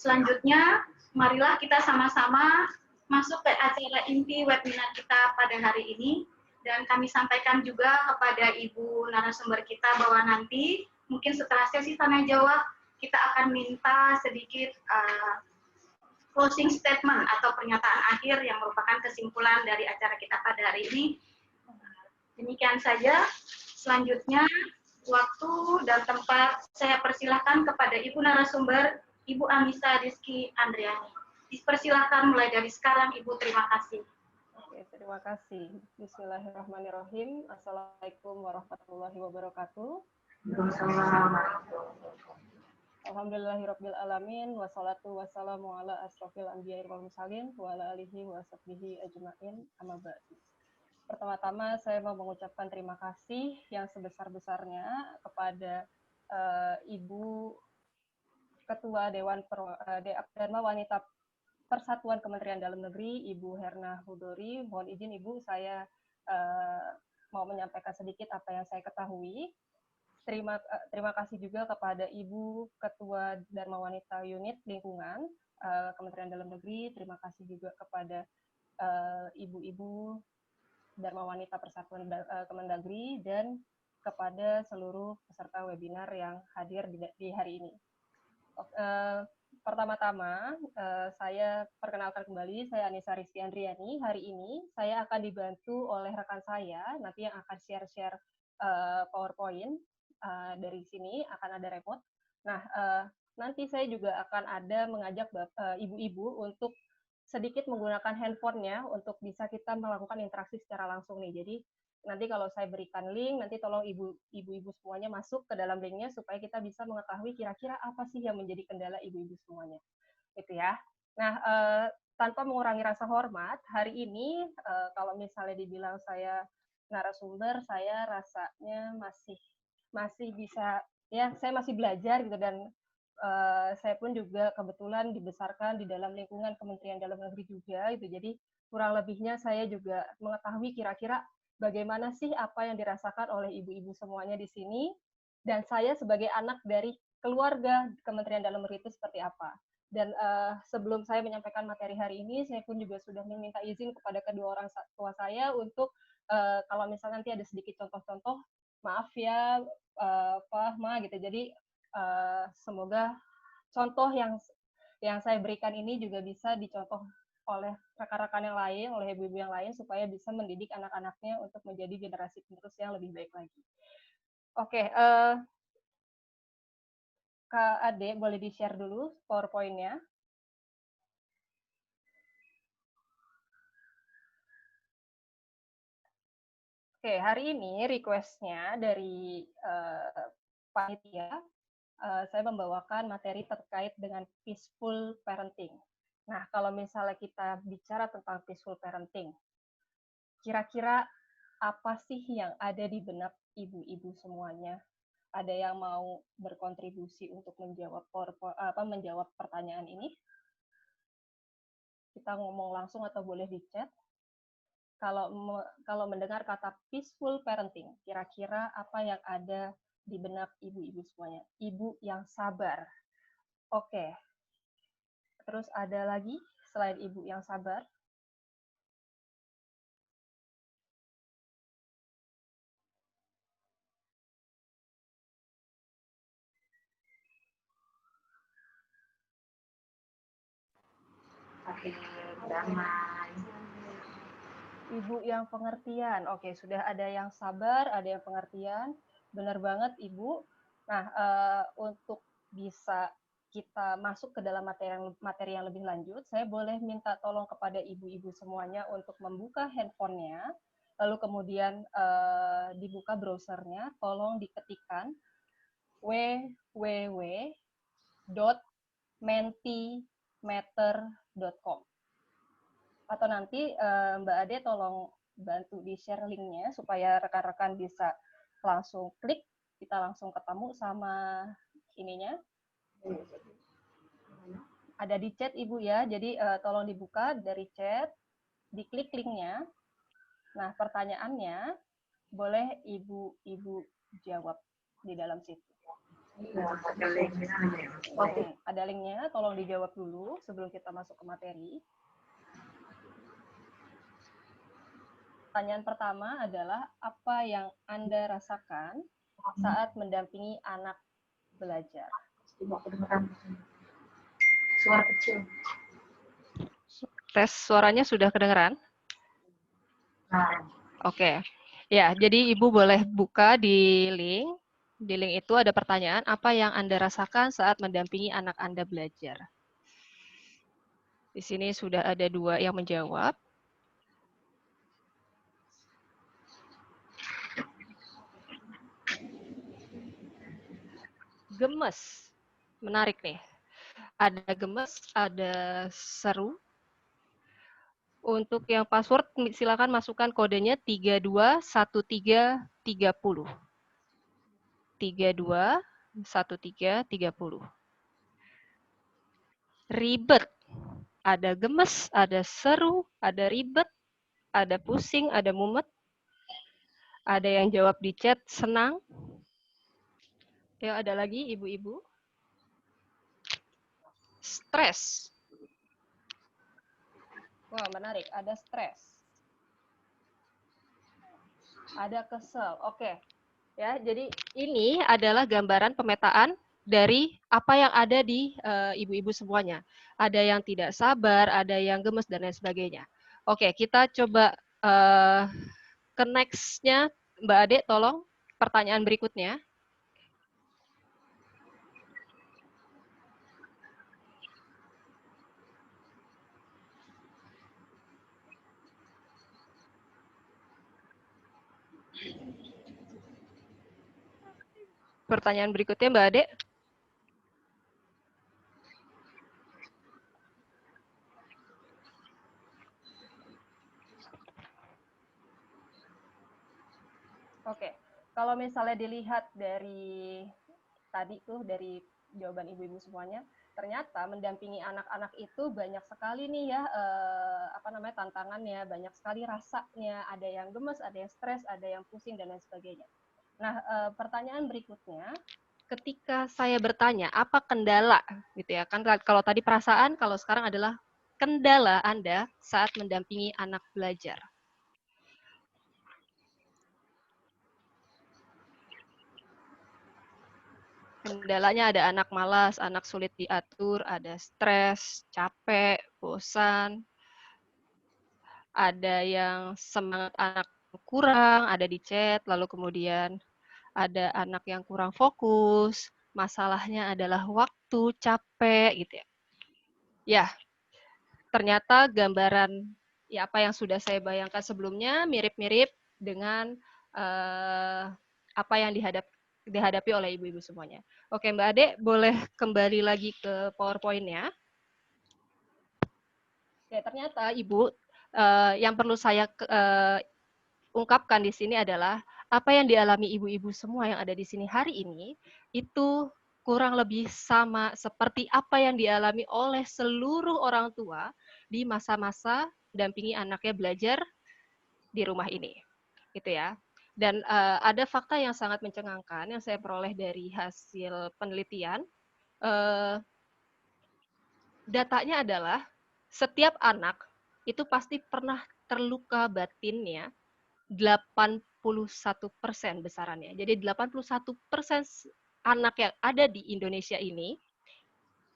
Selanjutnya, marilah kita sama-sama masuk ke acara inti webinar kita pada hari ini. Dan kami sampaikan juga kepada Ibu narasumber kita bahwa nanti mungkin setelah sesi tanya jawab, kita akan minta sedikit closing statement atau pernyataan akhir yang merupakan kesimpulan dari acara kita pada hari ini. Demikian saja. Selanjutnya, waktu dan tempat saya persilahkan kepada Ibu narasumber, Ibu Anissa Rizky Andriani. Dipersilahkan mulai dari sekarang, Ibu. Terima kasih. Oke, terima kasih. Bismillahirrahmanirrahim. Assalamualaikum warahmatullahi wabarakatuh. Alhamdulillahirabbil alamin wassalatu wassalamu ala asrofil anbiya'i wal mursalin wa ala alihi wa sahbihi ajmain amma ba'du. Pertama-tama saya mau mengucapkan terima kasih yang sebesar-besarnya kepada Ibu Ketua Dewan Dharma Wanita Persatuan Kementerian Dalam Negeri, Ibu Herna Hudori. Mohon izin Ibu, saya mau menyampaikan sedikit apa yang saya ketahui. Terima kasih juga kepada Ibu Ketua Dharma Wanita Unit Lingkungan Kementerian Dalam Negeri. Terima kasih juga kepada Ibu-Ibu Dharma Wanita Persatuan Kemendagri dan kepada seluruh peserta webinar yang hadir di hari ini. Pertama-tama, saya perkenalkan kembali, saya Anissa Rizky Andriani. Hari ini saya akan dibantu oleh rekan saya, nanti yang akan share-share PowerPoint. Dari sini akan ada remote. Nah, nanti saya juga akan mengajak ibu-ibu untuk sedikit menggunakan handphonenya untuk bisa kita melakukan interaksi secara langsung nih. Jadi nanti kalau saya berikan link, nanti tolong ibu-ibu semuanya masuk ke dalam linknya supaya kita bisa mengetahui kira-kira apa sih yang menjadi kendala ibu-ibu semuanya. Gitu ya. Nah, tanpa mengurangi rasa hormat, hari ini kalau misalnya dibilang saya narasumber, saya rasanya masih bisa, ya saya masih belajar gitu, dan saya pun juga kebetulan dibesarkan di dalam lingkungan Kementerian Dalam Negeri juga gitu. Jadi kurang lebihnya saya juga mengetahui kira-kira bagaimana sih apa yang dirasakan oleh ibu-ibu semuanya di sini, dan saya sebagai anak dari keluarga Kementerian Dalam Negeri itu seperti apa. Dan sebelum saya menyampaikan materi hari ini, saya pun juga sudah meminta izin kepada kedua orang tua saya untuk kalau misalnya nanti ada sedikit contoh-contoh, maaf ya Pak Ma gitu. Jadi semoga contoh yang saya berikan ini juga bisa dicontoh oleh rekan-rekan yang lain, oleh ibu-ibu yang lain, supaya bisa mendidik anak-anaknya untuk menjadi generasi penerus yang lebih baik lagi. Oke, Kak Ade, boleh di-share dulu PowerPoint-nya. Oke, hari ini request-nya dari panitia, saya membawakan materi terkait dengan peaceful parenting. Nah, kalau misalnya kita bicara tentang peaceful parenting, kira-kira apa sih yang ada di benak ibu-ibu semuanya? Ada yang mau berkontribusi untuk menjawab pertanyaan ini? Kita ngomong langsung atau boleh di chat? Kalau mendengar kata peaceful parenting, kira-kira apa yang ada di benak ibu-ibu semuanya? Ibu yang sabar. Oke. Terus ada lagi selain ibu yang sabar? Damai. Ibu yang pengertian. Oke, sudah ada yang sabar, ada yang pengertian. Benar banget, Ibu. Nah, untuk bisa kita masuk ke dalam materi yang lebih lanjut, saya boleh minta tolong kepada ibu-ibu semuanya untuk membuka handphonenya, lalu kemudian dibuka browsernya, tolong diketikkan www.mentimeter.com. Atau nanti Mbak Ade tolong bantu di-share linknya supaya rekan-rekan bisa langsung klik, kita langsung ketemu sama ininya. Ada di chat Ibu ya, jadi tolong dibuka dari chat, diklik linknya. Nah, pertanyaannya boleh Ibu jawab di dalam situ. Oke, ada linknya, tolong dijawab dulu sebelum kita masuk ke materi. Pertanyaan pertama adalah, apa yang Anda rasakan saat mendampingi anak belajar? Suara kecil. Tes suaranya sudah kedengeran? Nah, Oke. Ya, jadi Ibu boleh buka di link. Di link itu ada pertanyaan, apa yang Anda rasakan saat mendampingi anak Anda belajar? Di sini sudah ada 2 yang menjawab. Gemes. Menarik nih. Ada gemes, ada seru. Untuk yang password, silakan masukkan kodenya 321330. 321330. Ribet. Ada gemes, ada seru, ada ribet, ada pusing, ada mumet. Ada yang jawab di chat senang. Ya, ada lagi ibu-ibu. Stres. Wah, menarik. Ada stres. Ada kesel. Oke. Ya, jadi ini adalah gambaran pemetaan dari apa yang ada di ibu-ibu semuanya. Ada yang tidak sabar, ada yang gemes dan lain sebagainya. Oke, kita coba ke next-nya, Mbak Ade, tolong pertanyaan berikutnya. Pertanyaan berikutnya, Mbak Ade. Oke, kalau misalnya dilihat dari tadi tuh, dari jawaban ibu-ibu semuanya, ternyata mendampingi anak-anak itu banyak sekali nih ya, tantangannya, banyak sekali rasanya, ada yang gemes, ada yang stres, ada yang pusing, dan lain sebagainya. Nah, pertanyaan berikutnya, ketika saya bertanya, apa kendala, gitu ya, kan kalau tadi perasaan, kalau sekarang adalah kendala Anda saat mendampingi anak belajar. Kendalanya ada anak malas, anak sulit diatur, ada stres, capek, bosan, ada yang semangat anak kurang, ada di chat, lalu kemudian ada anak yang kurang fokus, masalahnya adalah waktu, capek, gitu ya. Ya, ternyata gambaran ya apa yang sudah saya bayangkan sebelumnya mirip-mirip dengan apa yang dihadapi oleh ibu-ibu semuanya. Oke, Mbak Ade, boleh kembali lagi ke PowerPoint-nya. Oke, ternyata Ibu, yang perlu saya ungkapkan di sini adalah apa yang dialami ibu-ibu semua yang ada di sini hari ini itu kurang lebih sama seperti apa yang dialami oleh seluruh orang tua di masa-masa dampingi anaknya belajar di rumah ini, gitu ya. Dan ada fakta yang sangat mencengangkan yang saya peroleh dari hasil penelitian. Datanya adalah setiap anak itu pasti pernah terluka batinnya 81% besarannya. Jadi 81% anak yang ada di Indonesia ini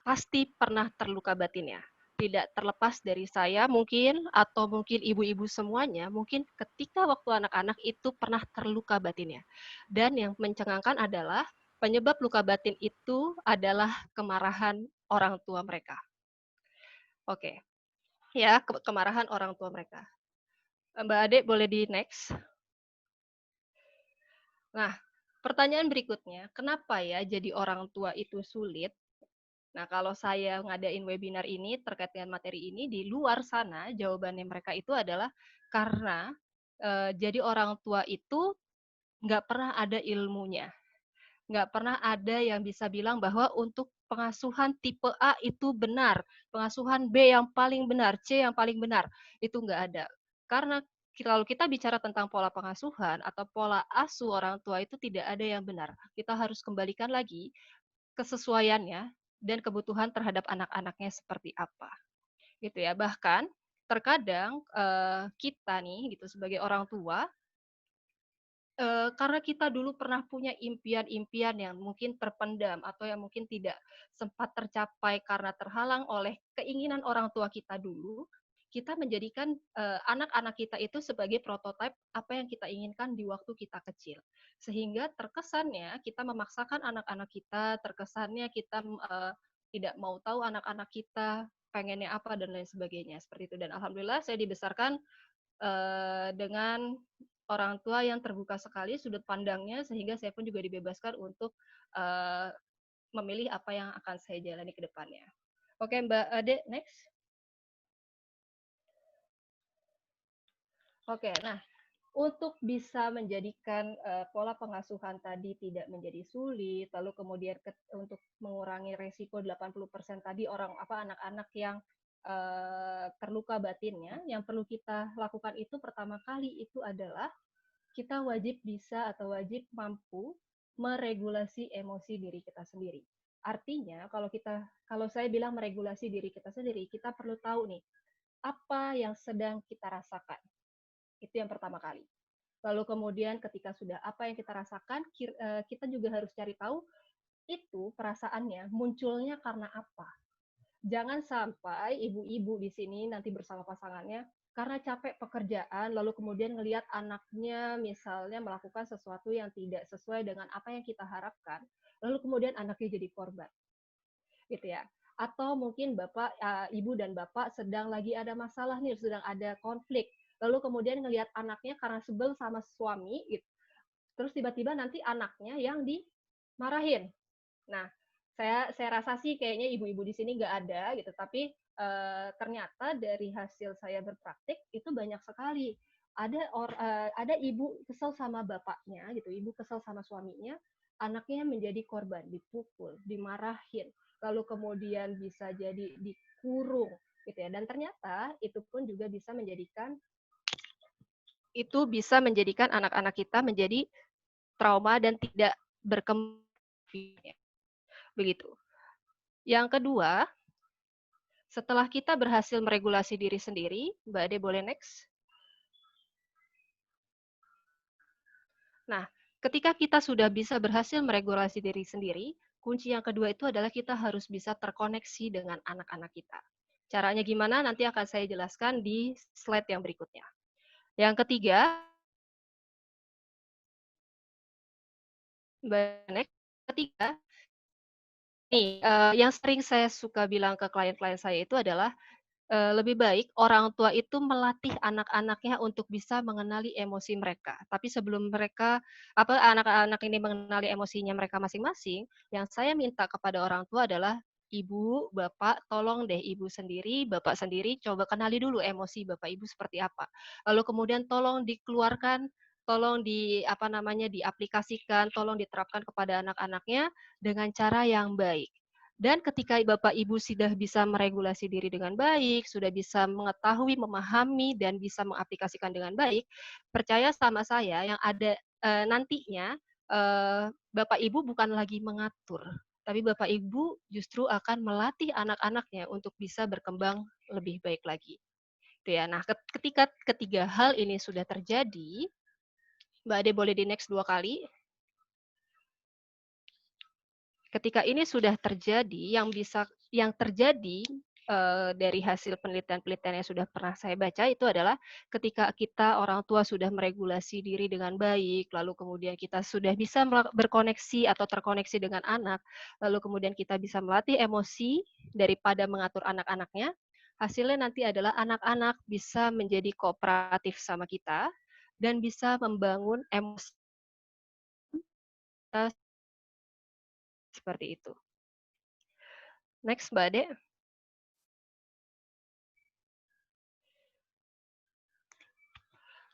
pasti pernah terluka batinnya. Tidak terlepas dari saya mungkin, atau mungkin ibu-ibu semuanya, mungkin ketika waktu anak-anak itu pernah terluka batinnya. Dan yang mencengangkan adalah penyebab luka batin itu adalah kemarahan orang tua mereka. Oke, ya, kemarahan orang tua mereka. Mbak Ade boleh di next. Nah, pertanyaan berikutnya, kenapa ya jadi orang tua itu sulit? Nah, kalau saya ngadain webinar ini terkait dengan materi ini, di luar sana jawabannya mereka itu adalah karena jadi orang tua itu nggak pernah ada ilmunya. Nggak pernah ada yang bisa bilang bahwa untuk pengasuhan tipe A itu benar, pengasuhan B yang paling benar, C yang paling benar, itu nggak ada. Karena kalau kita bicara tentang pola pengasuhan atau pola asuh orang tua itu tidak ada yang benar. Kita harus kembalikan lagi kesesuaiannya dan kebutuhan terhadap anak-anaknya seperti apa, gitu ya. Bahkan terkadang kita nih gitu sebagai orang tua, karena kita dulu pernah punya impian-impian yang mungkin terpendam atau yang mungkin tidak sempat tercapai karena terhalang oleh keinginan orang tua kita dulu, kita menjadikan, anak-anak kita itu sebagai prototipe apa yang kita inginkan di waktu kita kecil. Sehingga terkesannya kita memaksakan anak-anak kita, terkesannya kita, tidak mau tahu anak-anak kita pengennya apa dan lain sebagainya, seperti itu. Dan alhamdulillah saya dibesarkan, dengan orang tua yang terbuka sekali sudut pandangnya, sehingga saya pun juga dibebaskan untuk, eee, memilih apa yang akan saya jalani ke depannya. Oke, Mbak Ade, next. Oke, nah, untuk bisa menjadikan, pola pengasuhan tadi tidak menjadi sulit, lalu kemudian untuk mengurangi resiko 80% tadi anak-anak yang, terluka batinnya, yang perlu kita lakukan itu pertama kali itu adalah kita wajib bisa atau wajib mampu meregulasi emosi diri kita sendiri. Artinya, kalau saya bilang meregulasi diri kita sendiri, kita perlu tahu nih, apa yang sedang kita rasakan. Itu yang pertama kali. Lalu kemudian ketika sudah apa yang kita rasakan, kita juga harus cari tahu itu perasaannya munculnya karena apa. Jangan sampai ibu-ibu di sini nanti bersama pasangannya karena capek pekerjaan lalu kemudian ngelihat anaknya misalnya melakukan sesuatu yang tidak sesuai dengan apa yang kita harapkan, lalu kemudian anaknya jadi korban, gitu ya. Atau mungkin ibu dan bapak sedang lagi ada masalah nih, sedang ada konflik, lalu kemudian ngelihat anaknya karena sebel sama suami, gitu. Terus tiba-tiba nanti anaknya yang dimarahin. Nah, saya rasa sih kayaknya ibu-ibu di sini nggak ada gitu, tapi ternyata dari hasil saya berpraktik itu banyak sekali. Ada ibu kesel sama bapaknya gitu, ibu kesel sama suaminya, anaknya menjadi korban, dipukul, dimarahin, lalu kemudian bisa jadi dikurung gitu ya. Dan ternyata itu pun juga bisa menjadikan anak-anak kita menjadi trauma dan tidak berkembang begitu. Yang kedua, setelah kita berhasil meregulasi diri sendiri, Mbak Ade boleh next. Nah, ketika kita sudah bisa berhasil meregulasi diri sendiri, kunci yang kedua itu adalah kita harus bisa terkoneksi dengan anak-anak kita. Caranya gimana? Nanti akan saya jelaskan di slide yang berikutnya. Yang ketiga, Mbak next. Ketiga, nih, yang sering saya suka bilang ke klien-klien saya itu adalah lebih baik orang tua itu melatih anak-anaknya untuk bisa mengenali emosi mereka. Tapi sebelum anak-anak ini mengenali emosinya mereka masing-masing, yang saya minta kepada orang tua adalah, Ibu, Bapak, tolong deh Ibu sendiri, Bapak sendiri, coba kenali dulu emosi Bapak Ibu seperti apa. Lalu kemudian tolong dikeluarkan, tolong diaplikasikan, tolong diterapkan kepada anak-anaknya dengan cara yang baik. Dan ketika Bapak Ibu sudah bisa meregulasi diri dengan baik, sudah bisa mengetahui, memahami, dan bisa mengaplikasikan dengan baik, percaya sama saya yang ada nantinya Bapak Ibu bukan lagi mengatur, tapi Bapak Ibu justru akan melatih anak-anaknya untuk bisa berkembang lebih baik lagi. Itu ya. Nah, ketika ketiga hal ini sudah terjadi, Mbak Ade boleh di next 2 kali. Ketika ini sudah terjadi, yang terjadi dari hasil penelitian-penelitian yang sudah pernah saya baca itu adalah ketika kita orang tua sudah meregulasi diri dengan baik, lalu kemudian kita sudah bisa berkoneksi atau terkoneksi dengan anak, lalu kemudian kita bisa melatih emosi daripada mengatur anak-anaknya, hasilnya nanti adalah anak-anak bisa menjadi kooperatif sama kita dan bisa membangun emosi kita seperti itu. Next, Mbak Ade.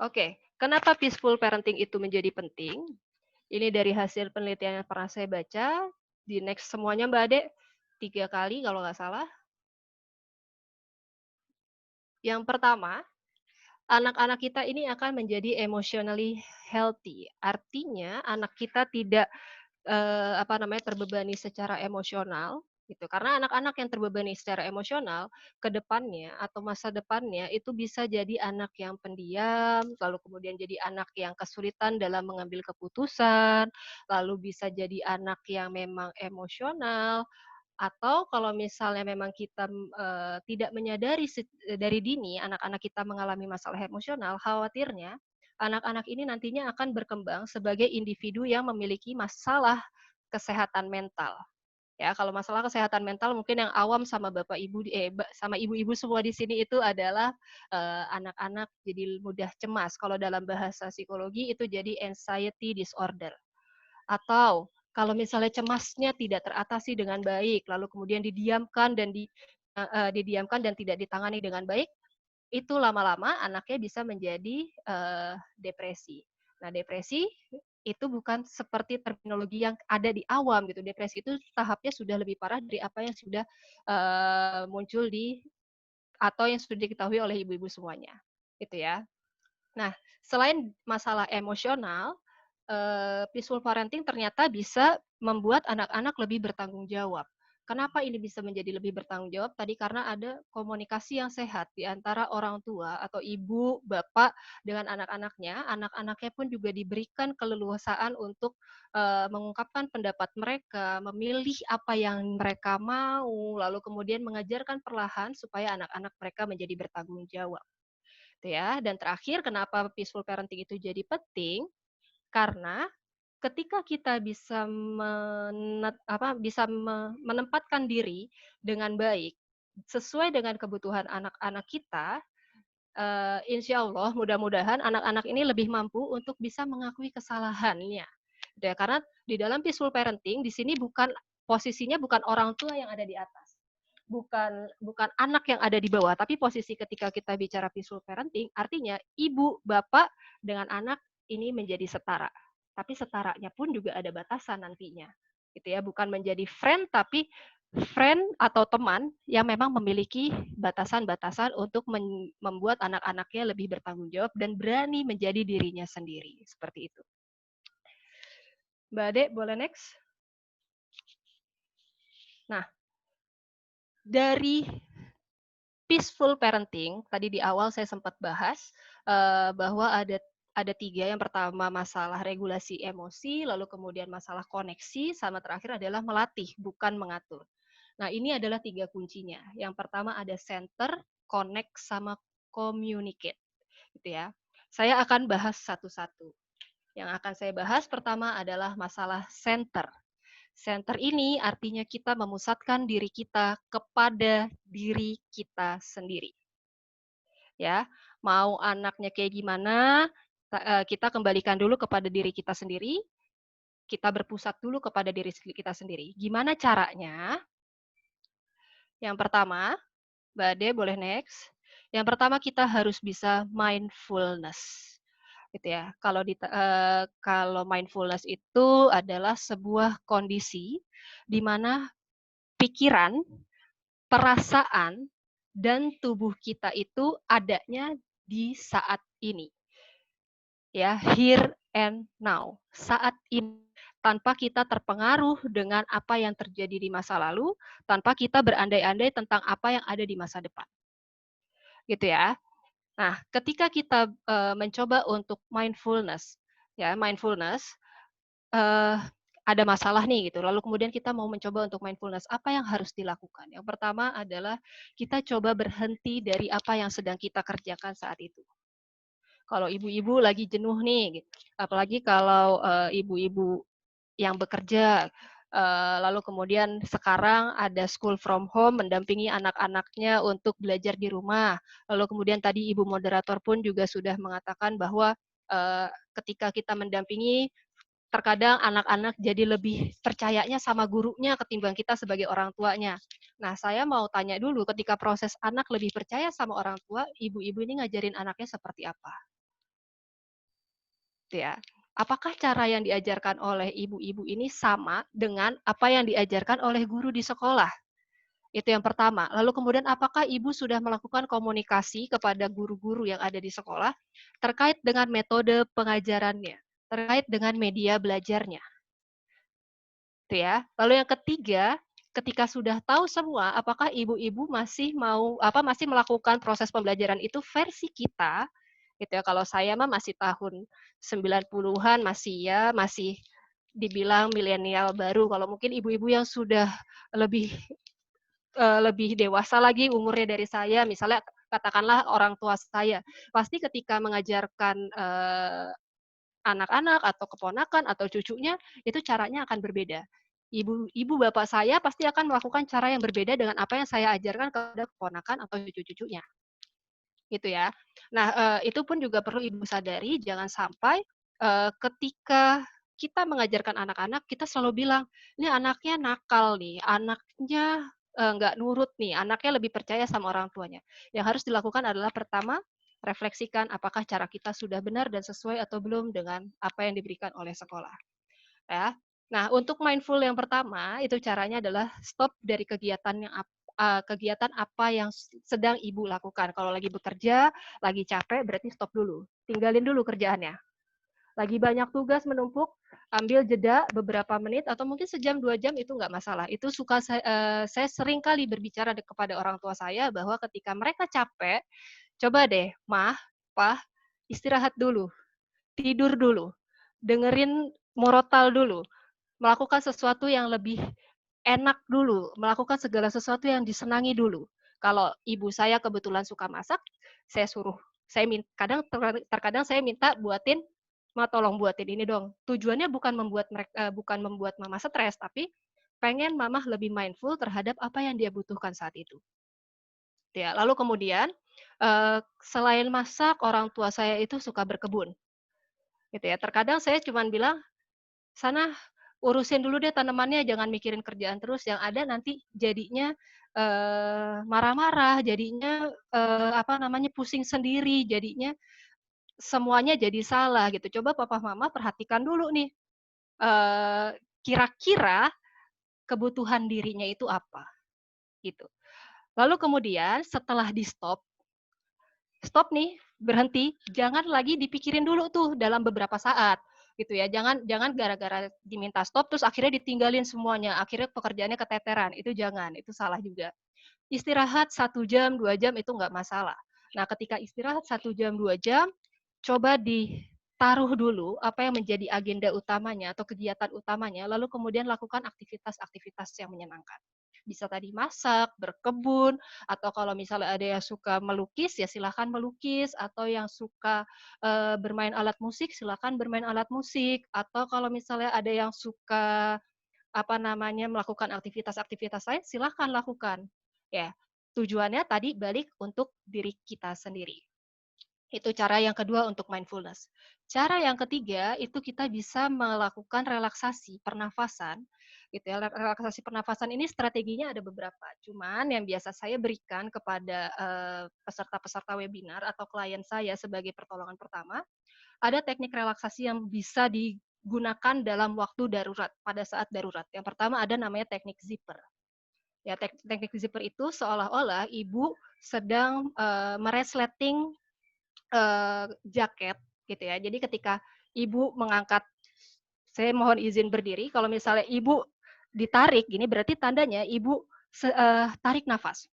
Oke, kenapa peaceful parenting itu menjadi penting? Ini dari hasil penelitian yang pernah saya baca. Di next semuanya Mbak Ade, 3 kali kalau nggak salah. Yang pertama, anak-anak kita ini akan menjadi emotionally healthy. Artinya anak kita tidak, apa namanya, terbebani secara emosional gitu. Karena anak-anak yang terbebani secara emosional, ke depannya atau masa depannya itu bisa jadi anak yang pendiam, lalu kemudian jadi anak yang kesulitan dalam mengambil keputusan, lalu bisa jadi anak yang memang emosional, atau kalau misalnya memang kita, tidak menyadari dari dini anak-anak kita mengalami masalah emosional, khawatirnya anak-anak ini nantinya akan berkembang sebagai individu yang memiliki masalah kesehatan mental. Ya, kalau masalah kesehatan mental mungkin yang awam sama Bapak Ibu sama ibu-ibu semua di sini itu adalah, anak-anak jadi mudah cemas. Kalau dalam bahasa psikologi itu jadi anxiety disorder. Atau kalau misalnya cemasnya tidak teratasi dengan baik, lalu kemudian didiamkan dan tidak ditangani dengan baik, itu lama-lama anaknya bisa menjadi, depresi. Nah, depresi itu bukan seperti terminologi yang ada di awam gitu, depresi itu tahapnya sudah lebih parah dari apa yang sudah, muncul atau yang sudah diketahui oleh ibu-ibu semuanya, gitu ya. Nah, selain masalah emosional, peaceful parenting ternyata bisa membuat anak-anak lebih bertanggung jawab. Kenapa ini bisa menjadi lebih bertanggung jawab? Tadi karena ada komunikasi yang sehat di antara orang tua atau ibu, bapak dengan anak-anaknya. Anak-anaknya pun juga diberikan keleluasaan untuk mengungkapkan pendapat mereka, memilih apa yang mereka mau, lalu kemudian mengajarkan perlahan supaya anak-anak mereka menjadi bertanggung jawab. Gitu ya. Dan terakhir kenapa peaceful parenting itu jadi penting, karena ketika kita bisa menempatkan diri dengan baik, sesuai dengan kebutuhan anak-anak kita, insya Allah mudah-mudahan anak-anak ini lebih mampu untuk bisa mengakui kesalahannya. Gitu ya, karena di dalam peaceful parenting, di sini posisinya bukan orang tua yang ada di atas. Bukan bukan anak yang ada di bawah, tapi posisi ketika kita bicara peaceful parenting, artinya ibu, bapak dengan anak ini menjadi setara. Tapi setaranya pun juga ada batasan nantinya. Gitu ya, bukan menjadi friend tapi friend atau teman yang memang memiliki batasan-batasan untuk membuat anak-anaknya lebih bertanggung jawab dan berani menjadi dirinya sendiri. Seperti itu. Mbak Ade, boleh next? Nah, dari peaceful parenting, tadi di awal saya sempat bahas bahwa ada tiga. Yang pertama masalah regulasi emosi, lalu kemudian masalah koneksi, sama terakhir adalah melatih, bukan mengatur. Nah, ini adalah tiga kuncinya. Yang pertama ada center, connect, sama communicate. Gitu ya. Saya akan bahas satu-satu. Yang akan saya bahas pertama adalah masalah center. Center ini artinya kita memusatkan diri kita kepada diri kita sendiri. Ya, mau anaknya kayak gimana, kita kembalikan dulu kepada diri kita sendiri, kita berpusat dulu kepada diri kita sendiri. Gimana caranya? Yang pertama, Mbak Ade boleh next. Yang pertama kita harus bisa mindfulness. Gitu ya. Kalau mindfulness itu adalah sebuah kondisi di mana pikiran, perasaan, dan tubuh kita itu adanya di saat ini. Ya, here and now. Saat ini, tanpa kita terpengaruh dengan apa yang terjadi di masa lalu, tanpa kita berandai-andai tentang apa yang ada di masa depan. Gitu ya. Nah, ketika kita mencoba untuk mindfulness, ya mindfulness, uh, ada masalah nih gitu. Lalu kemudian kita mau mencoba untuk mindfulness, apa yang harus dilakukan? Yang pertama adalah kita coba berhenti dari apa yang sedang kita kerjakan saat itu. Kalau ibu-ibu lagi jenuh nih, gitu. Apalagi kalau ibu-ibu yang bekerja, lalu kemudian sekarang ada school from home mendampingi anak-anaknya untuk belajar di rumah. Lalu kemudian tadi ibu moderator pun juga sudah mengatakan bahwa ketika kita mendampingi, terkadang anak-anak jadi lebih percayanya sama gurunya ketimbang kita sebagai orang tuanya. Nah, saya mau tanya dulu, ketika proses anak lebih percaya sama orang tua, ibu-ibu ini ngajarin anaknya seperti apa? Ya. Apakah cara yang diajarkan oleh ibu-ibu ini sama dengan apa yang diajarkan oleh guru di sekolah? Itu yang pertama. Lalu kemudian apakah Ibu sudah melakukan komunikasi kepada guru-guru yang ada di sekolah terkait dengan metode pengajarannya, terkait dengan media belajarnya. Itu ya. Lalu yang ketiga, ketika sudah tahu semua, apakah ibu-ibu masih masih melakukan proses pembelajaran itu versi kita, gitu ya. Kalau saya mah masih tahun 90-an masih dibilang milenial baru. Kalau mungkin ibu-ibu yang sudah lebih lebih dewasa lagi umurnya dari saya, misalnya katakanlah orang tua saya, pasti ketika mengajarkan anak-anak atau keponakan atau cucunya, itu caranya akan berbeda. Ibu bapak saya pasti akan melakukan cara yang berbeda dengan apa yang saya ajarkan kepada keponakan atau cucu-cucunya. Gitu ya. Nah, itu pun juga perlu Ibu sadari, jangan sampai ketika kita mengajarkan anak-anak, kita selalu bilang, "Ini anaknya nakal nih, anaknya nggak nurut nih, anaknya lebih percaya sama orang tuanya." Yang harus dilakukan adalah pertama, refleksikan apakah cara kita sudah benar dan sesuai atau belum dengan apa yang diberikan oleh sekolah, ya. Nah, untuk mindful yang pertama, itu caranya adalah stop dari kegiatan apa yang sedang Ibu lakukan. Kalau lagi bekerja, lagi capek, berarti stop dulu. Tinggalin dulu kerjaannya. Lagi banyak tugas menumpuk, ambil jeda beberapa menit atau mungkin sejam 2 jam itu nggak masalah. Itu saya sering kali berbicara kepada orang tua saya bahwa ketika mereka capek, coba deh, Mah, Pah, istirahat dulu, tidur dulu, dengerin murotal dulu, melakukan sesuatu yang lebih enak dulu, melakukan segala sesuatu yang disenangi dulu. Kalau ibu saya kebetulan suka masak, saya suruh, terkadang saya minta buatin, "Ma, tolong buatin ini dong." Tujuannya bukan membuat mama stres, tapi pengen mama lebih mindful terhadap apa yang dia butuhkan saat itu. Ya, lalu kemudian selain masak, orang tua saya itu suka berkebun, gitu ya. Terkadang saya cuma bilang, "Sana urusin dulu deh tanamannya, jangan mikirin kerjaan terus, yang ada nanti jadinya, marah-marah, jadinya, pusing sendiri, jadinya semuanya jadi salah," gitu. Coba papa mama perhatikan dulu nih, eee, kira-kira kebutuhan dirinya itu apa, gitu. Lalu kemudian setelah di-stop, stop nih, berhenti, jangan lagi dipikirin dulu tuh dalam beberapa saat, gitu ya. Jangan jangan gara-gara diminta stop terus akhirnya ditinggalin semuanya, akhirnya pekerjaannya keteteran, itu jangan, itu salah juga. Istirahat 1 jam, 2 jam itu nggak masalah. Nah, ketika istirahat 1 jam, 2 jam, coba ditaruh dulu apa yang menjadi agenda utamanya atau kegiatan utamanya, lalu kemudian lakukan aktivitas-aktivitas yang menyenangkan. Bisa tadi masak, berkebun, atau kalau misalnya ada yang suka melukis, ya silakan melukis, atau yang suka bermain alat musik, silakan bermain alat musik, atau kalau misalnya ada yang suka melakukan aktivitas-aktivitas lain, silakan lakukan. Ya, tujuannya tadi balik untuk diri kita sendiri. Itu cara yang kedua untuk mindfulness. Cara yang ketiga itu kita bisa melakukan relaksasi pernafasan, gitu ya. Relaksasi pernafasan ini strateginya ada beberapa. Cuman yang biasa saya berikan kepada peserta-peserta webinar atau klien saya sebagai pertolongan pertama, ada teknik relaksasi yang bisa digunakan dalam waktu darurat, pada saat darurat. Yang pertama ada namanya teknik zipper. Ya, teknik zipper itu seolah-olah ibu sedang meresleting jaket gitu ya. Jadi ketika ibu mengangkat, saya mohon izin berdiri, kalau misalnya ibu ditarik gini berarti tandanya ibu tarik nafas.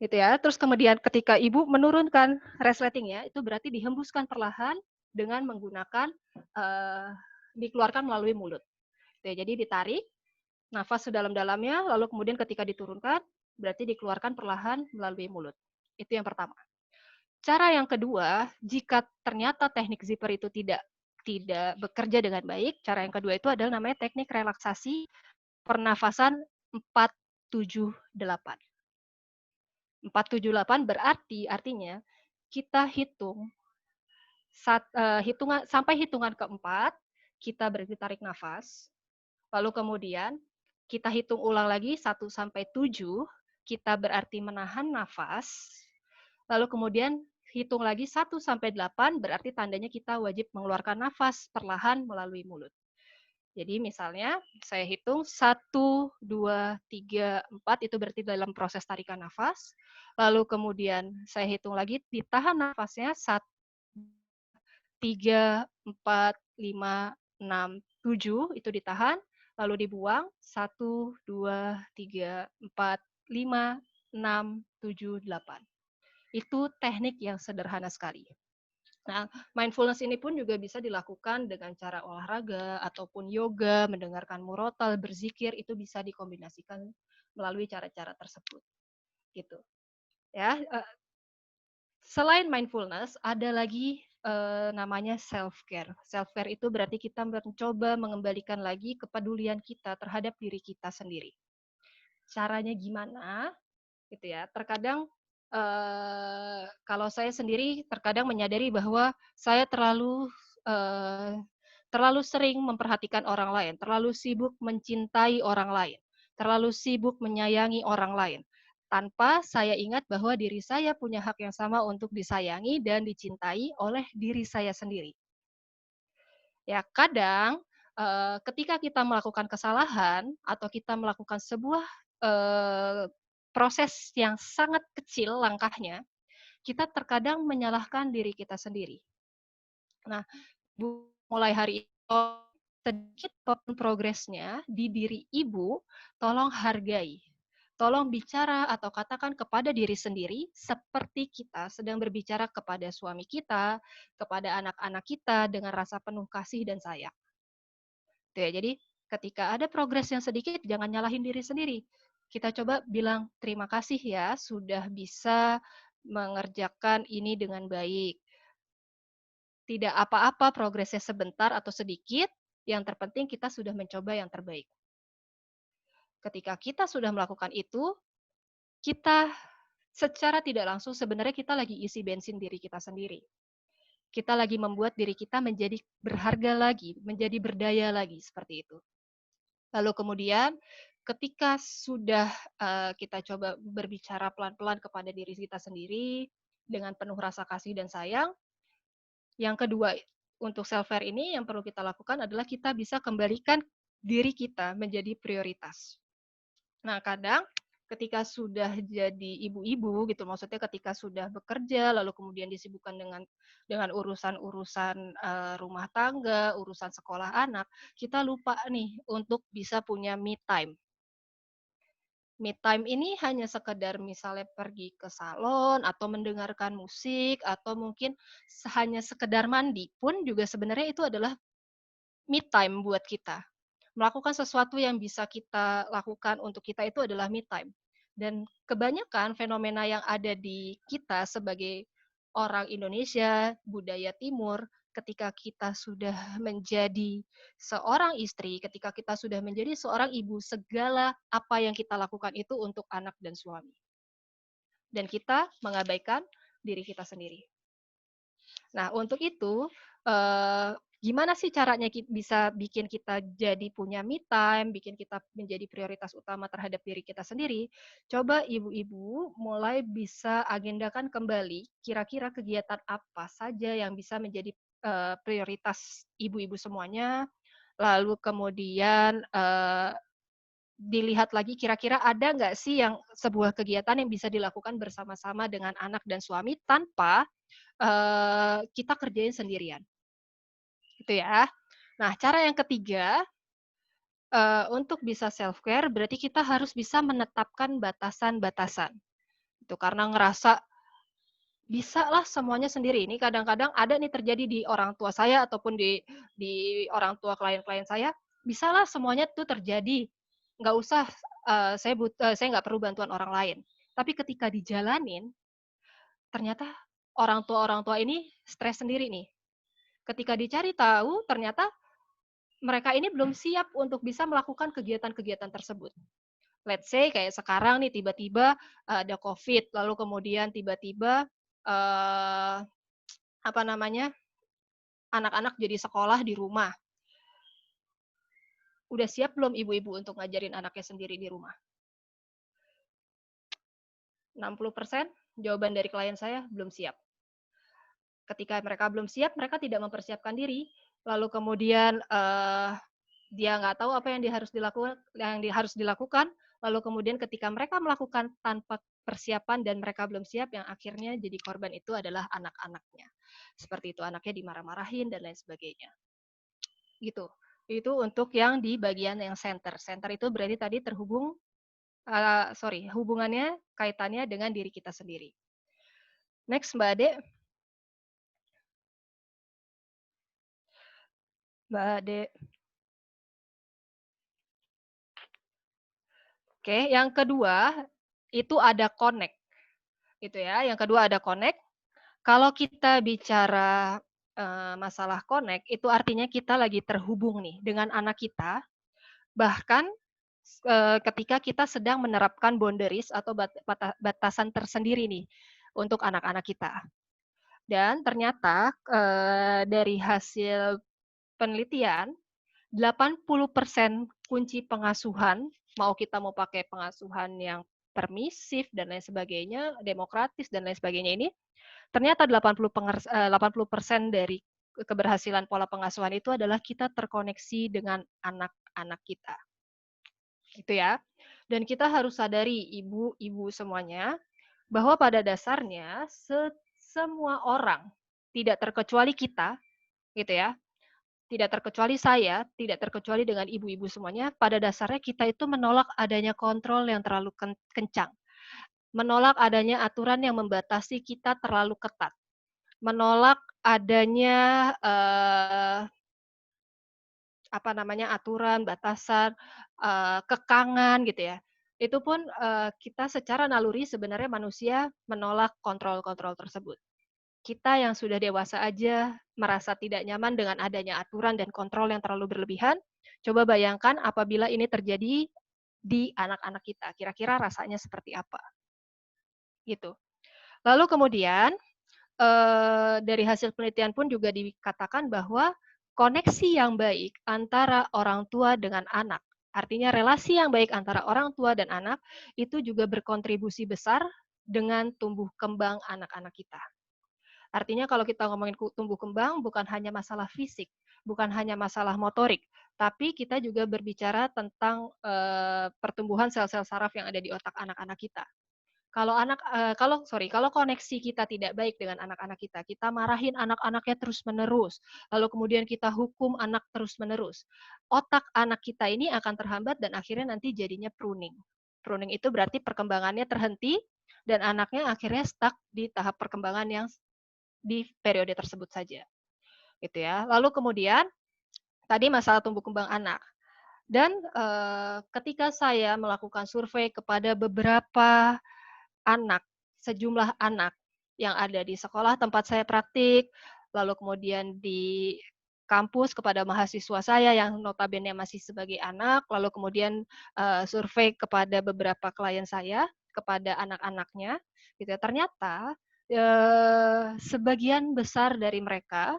Gitu ya. Terus kemudian ketika ibu menurunkan resletingnya, itu berarti dihembuskan perlahan dengan menggunakan dikeluarkan melalui mulut. Gitu ya. Jadi ditarik nafas sedalam-dalamnya, lalu kemudian ketika diturunkan berarti dikeluarkan perlahan melalui mulut. Itu yang pertama. Cara yang kedua, jika ternyata teknik zipper itu tidak bekerja dengan baik, cara yang kedua itu adalah namanya teknik relaksasi pernafasan 4-7-8. 4-7-8 artinya kita sampai hitungan keempat, kita berhenti tarik nafas, lalu kemudian kita hitung ulang lagi 1-7, kita berarti menahan nafas, lalu kemudian hitung lagi 1-8, berarti tandanya kita wajib mengeluarkan nafas perlahan melalui mulut. Jadi misalnya saya hitung 1, 2, 3, 4 itu berarti dalam proses tarikan nafas. Lalu kemudian saya hitung lagi, ditahan nafasnya 1, 3, 4, 5, 6, 7 itu ditahan, lalu dibuang 1, 2, 3, 4, 5, 6, 7, 8. Itu teknik yang sederhana sekali. Nah, mindfulness ini pun juga bisa dilakukan dengan cara olahraga ataupun yoga, mendengarkan murotal, berzikir, itu bisa dikombinasikan melalui cara-cara tersebut. Gitu. Ya, selain mindfulness, ada lagi namanya self-care. Self-care itu berarti kita mencoba mengembalikan lagi kepedulian kita terhadap diri kita sendiri. Caranya gimana? Gitu ya. Terkadang kalau saya sendiri terkadang menyadari bahwa saya terlalu sering memperhatikan orang lain, terlalu sibuk mencintai orang lain, terlalu sibuk menyayangi orang lain, tanpa saya ingat bahwa diri saya punya hak yang sama untuk disayangi dan dicintai oleh diri saya sendiri. Ya, kadang ketika kita melakukan kesalahan atau kita melakukan sebuah proses yang sangat kecil langkahnya, kita terkadang menyalahkan diri kita sendiri. Nah, mulai hari ini, sedikit apapun progresnya di diri ibu, tolong hargai. Tolong bicara atau katakan kepada diri sendiri seperti kita sedang berbicara kepada suami kita, kepada anak-anak kita dengan rasa penuh kasih dan sayang. Tuh ya, jadi ketika ada progres yang sedikit, jangan nyalahin diri sendiri. Kita coba bilang, terima kasih ya sudah bisa mengerjakan ini dengan baik. Tidak apa-apa progresnya sebentar atau sedikit, yang terpenting kita sudah mencoba yang terbaik. Ketika kita sudah melakukan itu, kita secara tidak langsung sebenarnya kita lagi isi bensin diri kita sendiri. Kita lagi membuat diri kita menjadi berharga lagi, menjadi berdaya lagi, seperti itu. Lalu kemudian ketika sudah kita coba berbicara pelan-pelan kepada diri kita sendiri dengan penuh rasa kasih dan sayang, yang kedua untuk self-care ini yang perlu kita lakukan adalah kita bisa kembalikan diri kita menjadi prioritas. Nah, kadang ketika sudah jadi ibu-ibu gitu, maksudnya ketika sudah bekerja lalu kemudian disibukkan dengan urusan-urusan rumah tangga, urusan sekolah anak, kita lupa nih untuk bisa punya me time. Me time ini hanya sekedar misalnya pergi ke salon atau mendengarkan musik atau mungkin hanya sekedar mandi pun juga sebenarnya itu adalah me time buat kita. Melakukan sesuatu yang bisa kita lakukan untuk kita itu adalah me time. Dan kebanyakan fenomena yang ada di kita sebagai orang Indonesia, budaya timur, ketika kita sudah menjadi seorang istri, ketika kita sudah menjadi seorang ibu, segala apa yang kita lakukan itu untuk anak dan suami. Dan kita mengabaikan diri kita sendiri. Nah, untuk itu, gimana sih caranya bisa bikin kita jadi punya me time, bikin kita menjadi prioritas utama terhadap diri kita sendiri? Coba ibu-ibu mulai bisa agendakan kembali kira-kira kegiatan apa saja yang bisa menjadi prioritas ibu-ibu semuanya, lalu kemudian dilihat lagi kira-kira ada nggak sih yang sebuah kegiatan yang bisa dilakukan bersama-sama dengan anak dan suami tanpa kita kerjain sendirian, gitu ya. Nah, cara yang ketiga, untuk bisa self care berarti kita harus bisa menetapkan batasan-batasan. Itu karena ngerasa bisa lah semuanya sendiri. Ini kadang-kadang ada nih terjadi di orang tua saya ataupun di orang tua klien-klien saya, bisalah semuanya tuh terjadi. Nggak usah, saya nggak perlu bantuan orang lain. Tapi ketika dijalanin, ternyata orang tua ini stres sendiri nih. Ketika dicari tahu, ternyata mereka ini belum siap untuk bisa melakukan kegiatan-kegiatan tersebut. Let's say kayak sekarang nih tiba-tiba ada COVID, lalu kemudian tiba-tiba apa namanya, anak-anak jadi sekolah di rumah. Udah siap belum ibu-ibu untuk ngajarin anaknya sendiri di rumah? 60% jawaban dari klien saya belum siap. Ketika mereka belum siap, mereka tidak mempersiapkan diri, lalu kemudian dia nggak tahu apa yang harus dilakukan, lalu kemudian ketika mereka melakukan tanpa persiapan dan mereka belum siap, yang akhirnya jadi korban itu adalah anak-anaknya. Seperti itu, anaknya dimarah-marahin dan lain sebagainya. Gitu. Itu untuk yang di bagian yang center. Center itu berarti tadi terhubung, hubungannya, kaitannya dengan diri kita sendiri. Next, Mbak Ade. Mbak Ade. Oke, yang kedua itu ada connect, gitu ya. Yang kedua ada connect. Kalau kita bicara masalah connect, itu artinya kita lagi terhubung nih dengan anak kita. Bahkan ketika kita sedang menerapkan boundaries atau batasan tersendiri nih untuk anak-anak kita. Dan ternyata dari hasil penelitian, 80% kunci pengasuhan, mau pakai pengasuhan yang permisif dan lain sebagainya, demokratis dan lain sebagainya ini, ternyata 80% dari keberhasilan pola pengasuhan itu adalah kita terkoneksi dengan anak-anak kita. Gitu ya. Dan kita harus sadari ibu-ibu semuanya bahwa pada dasarnya semua orang, tidak terkecuali kita, gitu ya, tidak terkecuali saya, tidak terkecuali dengan ibu-ibu semuanya, pada dasarnya kita itu menolak adanya kontrol yang terlalu kencang. Menolak adanya aturan yang membatasi kita terlalu ketat. Menolak adanya aturan, batasan, kekangan gitu ya. Itu pun kita secara naluri sebenarnya manusia menolak kontrol-kontrol tersebut. Kita yang sudah dewasa aja merasa tidak nyaman dengan adanya aturan dan kontrol yang terlalu berlebihan. Coba bayangkan apabila ini terjadi di anak-anak kita, kira-kira rasanya seperti apa? Gitu. Lalu kemudian dari hasil penelitian pun juga dikatakan bahwa koneksi yang baik antara orang tua dengan anak, artinya relasi yang baik antara orang tua dan anak, itu juga berkontribusi besar dengan tumbuh kembang anak-anak kita. Artinya kalau kita ngomongin tumbuh kembang, bukan hanya masalah fisik, bukan hanya masalah motorik, tapi kita juga berbicara tentang pertumbuhan sel-sel saraf yang ada di otak anak-anak kita. Kalau koneksi kita tidak baik dengan anak-anak kita, kita marahin anak-anaknya terus-menerus, lalu kemudian kita hukum anak terus-menerus, otak anak kita ini akan terhambat dan akhirnya nanti jadinya pruning. Pruning itu berarti perkembangannya terhenti dan anaknya akhirnya stuck di tahap perkembangan yang di periode tersebut saja. Gitu ya. Lalu kemudian tadi masalah tumbuh kembang anak. Dan ketika saya melakukan survei kepada beberapa anak, sejumlah anak yang ada di sekolah tempat saya praktik, lalu kemudian di kampus kepada mahasiswa saya yang notabene masih sebagai anak, lalu kemudian survei kepada beberapa klien saya, kepada anak-anaknya, gitu ya. Ternyata sebagian besar dari mereka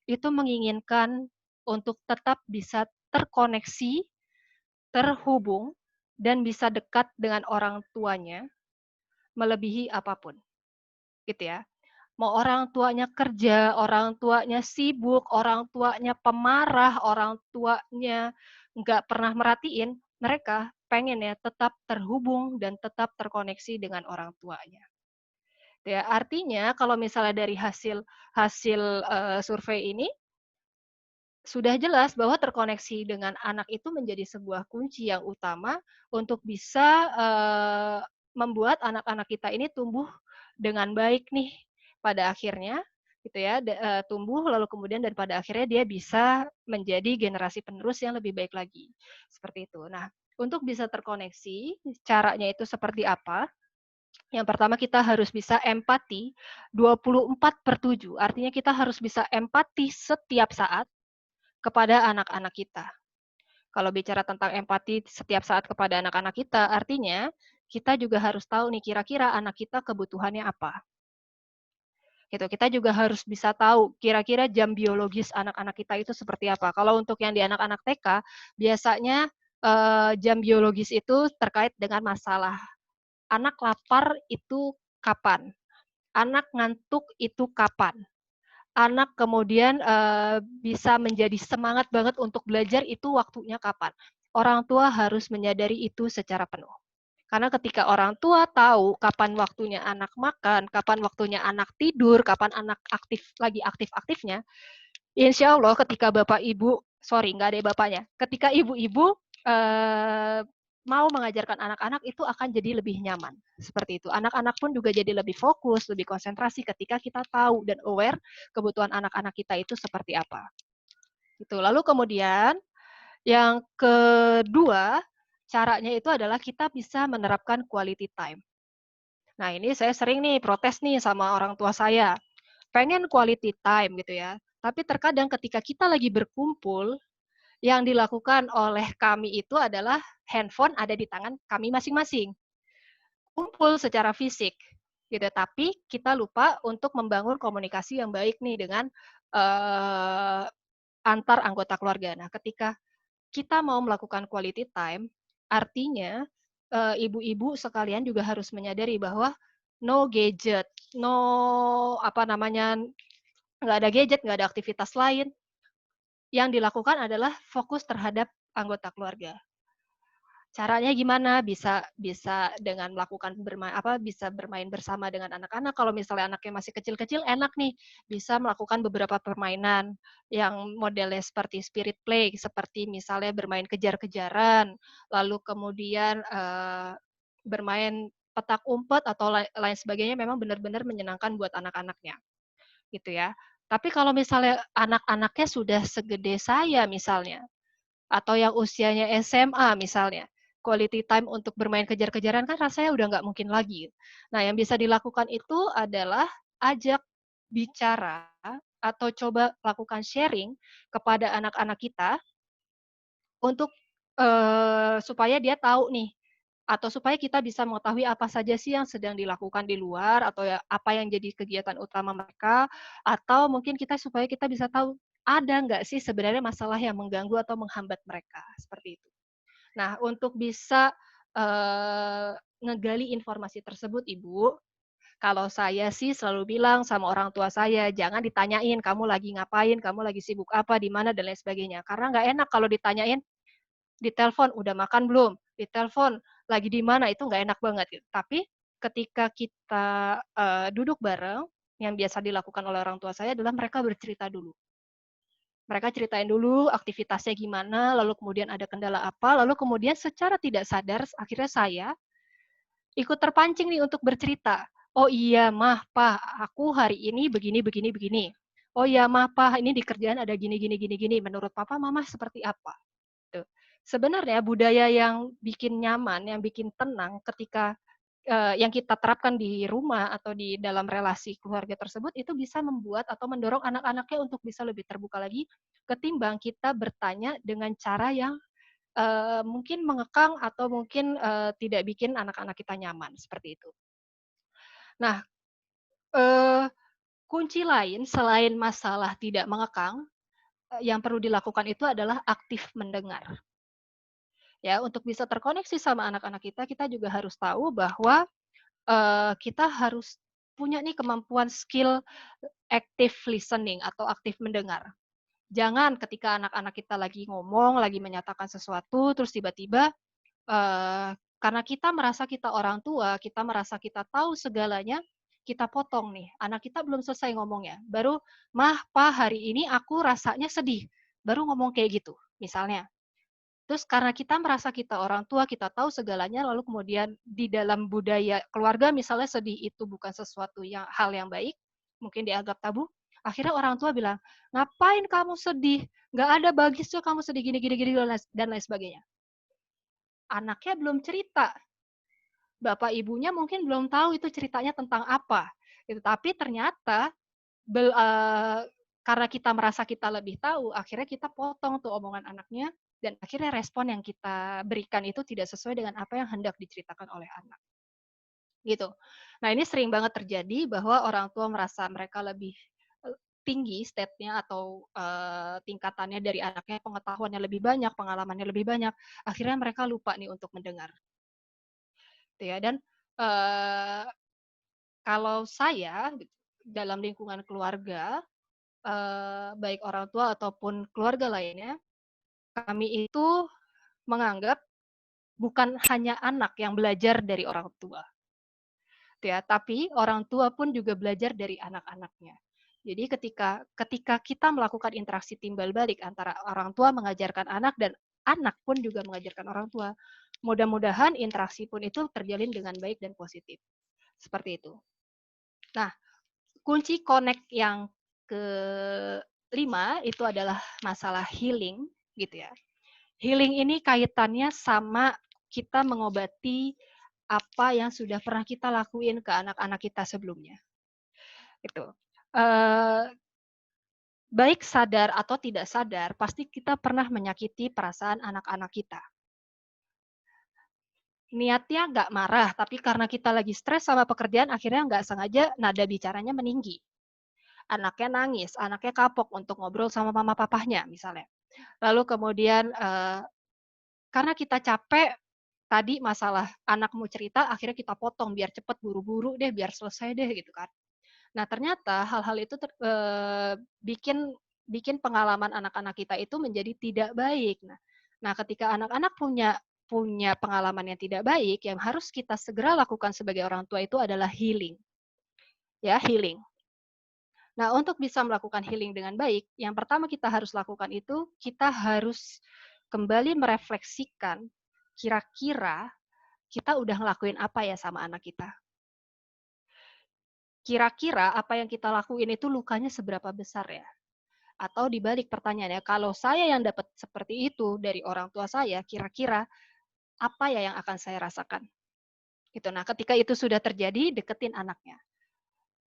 itu menginginkan untuk tetap bisa terkoneksi, terhubung, dan bisa dekat dengan orang tuanya melebihi apapun, gitu ya. Mau orang tuanya kerja, orang tuanya sibuk, orang tuanya pemarah, orang tuanya nggak pernah merhatiin, mereka pengen ya tetap terhubung dan tetap terkoneksi dengan orang tuanya. Ya, artinya kalau misalnya dari hasil survei ini sudah jelas bahwa terkoneksi dengan anak itu menjadi sebuah kunci yang utama untuk bisa membuat anak-anak kita ini tumbuh dengan baik nih pada akhirnya, gitu ya, tumbuh lalu kemudian dan pada akhirnya dia bisa menjadi generasi penerus yang lebih baik lagi, seperti itu. Nah, untuk bisa terkoneksi, caranya itu seperti apa? Yang pertama kita harus bisa empati 24/7, artinya kita harus bisa empati setiap saat kepada anak-anak kita. Kalau bicara tentang empati setiap saat kepada anak-anak kita, artinya kita juga harus tahu nih kira-kira anak kita kebutuhannya apa. Gitu. Kita juga harus bisa tahu kira-kira jam biologis anak-anak kita itu seperti apa. Kalau untuk yang di anak-anak TK, biasanya jam biologis itu terkait dengan masalah anak lapar itu kapan, anak ngantuk itu kapan, anak kemudian, bisa menjadi semangat banget untuk belajar itu waktunya kapan? Orang tua harus menyadari itu secara penuh. Karena ketika orang tua tahu kapan waktunya anak makan, kapan waktunya anak tidur, kapan anak lagi aktif-aktifnya, insya Allah ketika bapak ibu, sorry nggak ada bapaknya, ketika ibu-ibu mau mengajarkan anak-anak itu akan jadi lebih nyaman. Seperti itu. Anak-anak pun juga jadi lebih fokus, lebih konsentrasi ketika kita tahu dan aware kebutuhan anak-anak kita itu seperti apa. Gitu. Lalu kemudian yang kedua, caranya itu adalah kita bisa menerapkan quality time. Nah, ini saya sering nih protes nih sama orang tua saya. Pengen quality time gitu ya. Tapi terkadang ketika kita lagi berkumpul, yang dilakukan oleh kami itu adalah handphone ada di tangan kami masing-masing. Kumpul secara fisik gitu, tapi kita lupa untuk membangun komunikasi yang baik nih dengan antar anggota keluarga. Nah, ketika kita mau melakukan quality time, artinya ibu-ibu sekalian juga harus menyadari bahwa no gadget, no apa namanya, nggak ada gadget, nggak ada aktivitas lain. Yang dilakukan adalah fokus terhadap anggota keluarga. Caranya gimana? Bisa bisa dengan melakukan bisa bermain bersama dengan anak-anak. Kalau misalnya anaknya masih kecil-kecil, enak nih, bisa melakukan beberapa permainan yang modelnya seperti spirit play, seperti misalnya bermain kejar-kejaran, lalu kemudian, bermain petak umpet atau lain sebagainya memang benar-benar menyenangkan buat anak-anaknya, gitu ya. Tapi kalau misalnya anak-anaknya sudah segede saya misalnya, atau yang usianya SMA misalnya, quality time untuk bermain kejar-kejaran kan rasanya udah nggak mungkin lagi. Nah, yang bisa dilakukan itu adalah ajak bicara atau coba lakukan sharing kepada anak-anak kita untuk, supaya dia tahu nih, atau supaya kita bisa mengetahui apa saja sih yang sedang dilakukan di luar, atau ya apa yang jadi kegiatan utama mereka, atau mungkin supaya kita bisa tahu, ada nggak sih sebenarnya masalah yang mengganggu atau menghambat mereka, seperti itu. Nah, untuk bisa, ngegali informasi tersebut Ibu, kalau saya sih selalu bilang sama orang tua saya, "Jangan ditanyain, kamu lagi ngapain, kamu lagi sibuk apa, di mana, dan lain sebagainya." Karena nggak enak kalau ditanyain, ditelepon, "Udah makan belum?" Ditelepon, "Lagi di mana?" Itu nggak enak banget gitu. Tapi ketika kita, duduk bareng, yang biasa dilakukan oleh orang tua saya adalah mereka bercerita dulu. Mereka ceritain dulu aktivitasnya gimana, lalu kemudian ada kendala apa, lalu kemudian secara tidak sadar akhirnya saya ikut terpancing nih untuk bercerita. "Oh iya, Mah, Pa, aku hari ini begini begini begini. Oh iya, Mah, Pa, ini di kerjaan ada gini gini gini gini. Menurut Papa, Mama seperti apa?" Tuh. Sebenarnya budaya yang bikin nyaman, yang bikin tenang ketika, yang kita terapkan di rumah atau di dalam relasi keluarga tersebut, itu bisa membuat atau mendorong anak-anaknya untuk bisa lebih terbuka lagi, ketimbang kita bertanya dengan cara yang, mungkin mengekang atau mungkin, tidak bikin anak-anak kita nyaman, seperti itu. Nah, eee, kunci lain selain masalah tidak mengekang, yang perlu dilakukan itu adalah aktif mendengar. Ya, untuk bisa terkoneksi sama anak-anak kita juga harus tahu bahwa, kita harus punya nih kemampuan skill active listening atau aktif mendengar. Jangan ketika anak-anak kita lagi ngomong, lagi menyatakan sesuatu, terus tiba-tiba, karena kita merasa kita orang tua, kita merasa kita tahu segalanya, kita potong nih. Anak kita belum selesai ngomongnya, baru, "Mah, Pa, hari ini aku rasanya sedih." Baru ngomong kayak gitu, misalnya. Terus karena kita merasa kita orang tua, kita tahu segalanya, lalu kemudian di dalam budaya keluarga misalnya sedih itu bukan sesuatu hal yang baik, mungkin dianggap tabu, akhirnya orang tua bilang, "Ngapain kamu sedih? Nggak ada bagusnya kamu sedih gini gini gini," dan lain sebagainya. Anaknya belum cerita, bapak ibunya mungkin belum tahu itu ceritanya tentang apa, gitu. Tapi ternyata Bel eee, karena kita merasa kita lebih tahu, akhirnya kita potong tuh omongan anaknya, dan akhirnya respon yang kita berikan itu tidak sesuai dengan apa yang hendak diceritakan oleh anak, gitu. Nah, ini sering banget terjadi bahwa orang tua merasa mereka lebih, tinggi state-nya atau, tingkatannya dari anaknya, pengetahuannya lebih banyak, pengalamannya lebih banyak, akhirnya mereka lupa nih untuk mendengar, gitu ya. Dan, eee, kalau saya, dalam lingkungan keluarga baik orang tua ataupun keluarga lainnya, kami itu menganggap bukan hanya anak yang belajar dari orang tua, gitu ya, tapi orang tua pun juga belajar dari anak-anaknya. Jadi ketika kita melakukan interaksi timbal balik antara orang tua mengajarkan anak dan anak pun juga mengajarkan orang tua, mudah-mudahan interaksi pun itu terjalin dengan baik dan positif. Seperti itu. Nah, kunci connect yang kelima itu adalah masalah healing, gitu ya. Healing ini kaitannya sama kita mengobati apa yang sudah pernah kita lakuin ke anak-anak kita sebelumnya. Itu. Baik sadar atau tidak sadar, pasti kita pernah menyakiti perasaan anak-anak kita. Niatnya nggak marah, tapi karena kita lagi stres sama pekerjaan, akhirnya nggak sengaja nada bicaranya meninggi. Anaknya nangis, anaknya kapok untuk ngobrol sama mama papahnya misalnya. Lalu kemudian karena kita capek, tadi masalah anakmu cerita, akhirnya kita potong biar cepet buru-buru deh, biar selesai deh gitu kan. Nah ternyata hal-hal itu bikin bikin pengalaman anak-anak kita itu menjadi tidak baik. Nah ketika anak-anak punya punya pengalaman yang tidak baik, yang harus kita segera lakukan sebagai orang tua itu adalah healing. Ya, healing. Nah, untuk bisa melakukan healing dengan baik, yang pertama kita harus lakukan itu, kita harus kembali merefleksikan kira-kira kita udah ngelakuin apa ya sama anak kita. Kira-kira apa yang kita lakuin itu lukanya seberapa besar ya? Atau dibalik pertanyaannya, kalau saya yang dapat seperti itu dari orang tua saya, kira-kira apa ya yang akan saya rasakan? Gitu. Nah, ketika itu sudah terjadi, deketin anaknya.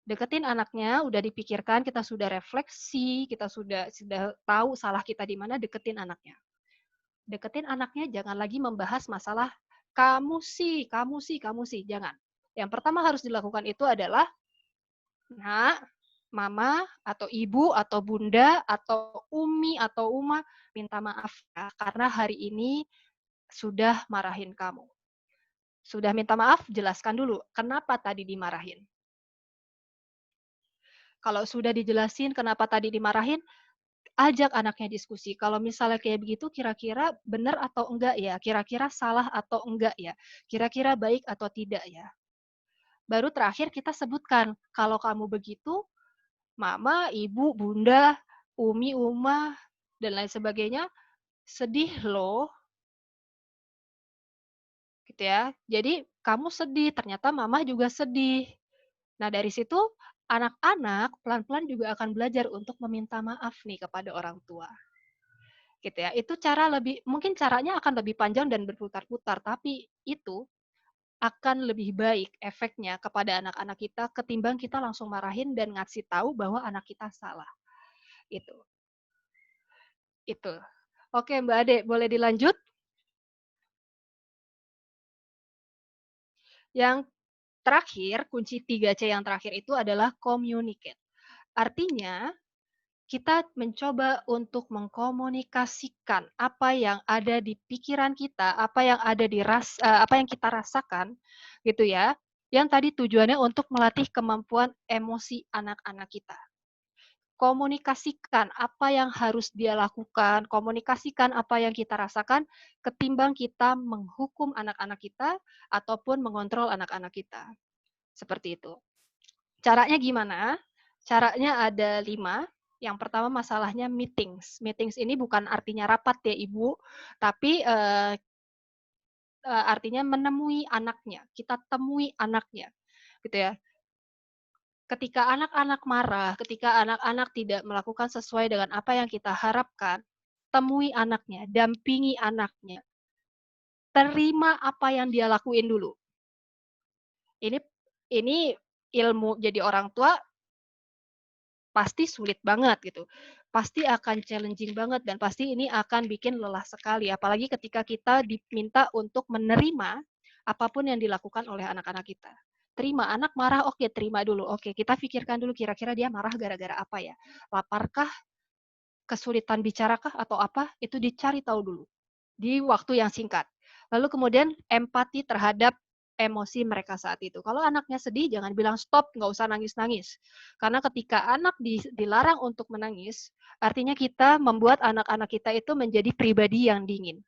Deketin anaknya, udah dipikirkan, kita sudah refleksi, kita sudah tahu salah kita di mana, deketin anaknya. Deketin anaknya, jangan lagi membahas masalah kamu sih, kamu sih, kamu sih, jangan. Yang pertama harus dilakukan itu adalah, nak, mama, atau ibu, atau bunda, atau umi, atau uma, minta maaf ya, karena hari ini sudah marahin kamu. Sudah minta maaf, jelaskan dulu, kenapa tadi dimarahin. Kalau sudah dijelasin kenapa tadi dimarahin, ajak anaknya diskusi. Kalau misalnya kayak begitu, kira-kira benar atau enggak ya? Kira-kira salah atau enggak ya? Kira-kira baik atau tidak ya? Baru terakhir kita sebutkan, kalau kamu begitu, mama, ibu, bunda, umi, uma, dan lain sebagainya, sedih loh, gitu ya. Jadi kamu sedih, ternyata mama juga sedih. Nah dari situ anak-anak pelan-pelan juga akan belajar untuk meminta maaf nih kepada orang tua. Gitu ya. Itu cara lebih mungkin caranya akan lebih panjang dan berputar-putar, tapi itu akan lebih baik efeknya kepada anak-anak kita ketimbang kita langsung marahin dan ngasih tahu bahwa anak kita salah. Itu. Itu. Oke, Mbak Ade, boleh dilanjut? Yang terakhir, kunci 3C yang terakhir itu adalah communicate. Artinya, kita mencoba untuk mengkomunikasikan apa yang ada di pikiran kita, apa yang ada di apa yang kita rasakan, gitu ya. Yang tadi tujuannya untuk melatih kemampuan emosi anak-anak kita. Komunikasikan apa yang harus dia lakukan, komunikasikan apa yang kita rasakan, ketimbang kita menghukum anak-anak kita ataupun mengontrol anak-anak kita. Seperti itu. Caranya gimana? Caranya ada 5. Yang pertama masalahnya meetings. Meetings ini bukan artinya rapat ya Ibu, tapi artinya menemui anaknya. Kita temui anaknya, gitu ya. Ketika anak-anak marah, ketika anak-anak tidak melakukan sesuai dengan apa yang kita harapkan, temui anaknya, dampingi anaknya. Terima apa yang dia lakuin dulu. Ini ilmu jadi orang tua pasti sulit banget gitu. Pasti akan challenging banget dan pasti ini akan bikin lelah sekali. Apalagi ketika kita diminta untuk menerima apapun yang dilakukan oleh anak-anak kita. Terima, anak marah, oke terima dulu. Oke, kita pikirkan dulu kira-kira dia marah gara-gara apa ya. Laparkah, kesulitan bicarakah, atau apa, itu dicari tahu dulu. Di waktu yang singkat. Lalu kemudian empati terhadap emosi mereka saat itu. Kalau anaknya sedih, jangan bilang stop, nggak usah nangis-nangis. Karena ketika anak dilarang untuk menangis, artinya kita membuat anak-anak kita itu menjadi pribadi yang dingin.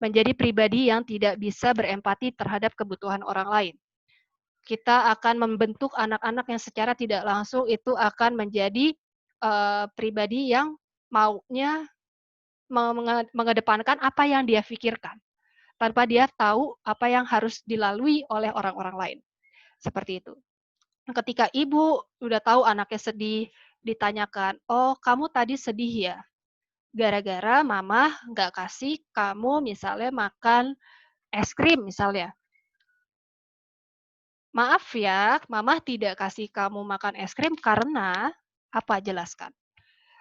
Menjadi pribadi yang tidak bisa berempati terhadap kebutuhan orang lain. Kita akan membentuk anak-anak yang secara tidak langsung itu akan menjadi pribadi yang maunya mengedepankan apa yang dia pikirkan tanpa dia tahu apa yang harus dilalui oleh orang-orang lain. Seperti itu. Ketika ibu udah tahu anaknya sedih, ditanyakan, oh kamu tadi sedih ya? Gara-gara mama nggak kasih kamu misalnya makan es krim misalnya. Maaf ya, mama tidak kasih kamu makan es krim karena apa? Jelaskan.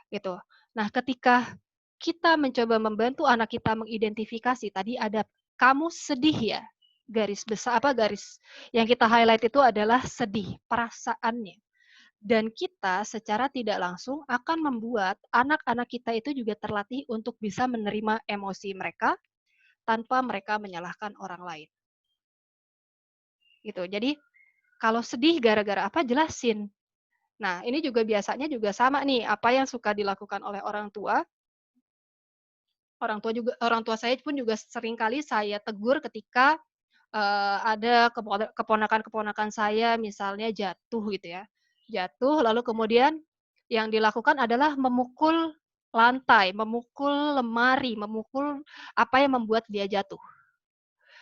Gitu. Nah, ketika kita mencoba membantu anak kita mengidentifikasi tadi ada kamu sedih ya. Garis besar apa garis yang kita highlight itu adalah sedih, perasaannya. Dan kita secara tidak langsung akan membuat anak-anak kita itu juga terlatih untuk bisa menerima emosi mereka tanpa mereka menyalahkan orang lain. Gitu. Jadi kalau sedih gara-gara apa jelasin. Nah, ini juga biasanya juga sama nih, apa yang suka dilakukan oleh orang tua orang tua saya pun juga sering kali saya tegur ketika, ada keponakan-keponakan saya misalnya jatuh gitu ya. Jatuh lalu kemudian yang dilakukan adalah memukul lantai, memukul lemari, memukul apa yang membuat dia jatuh.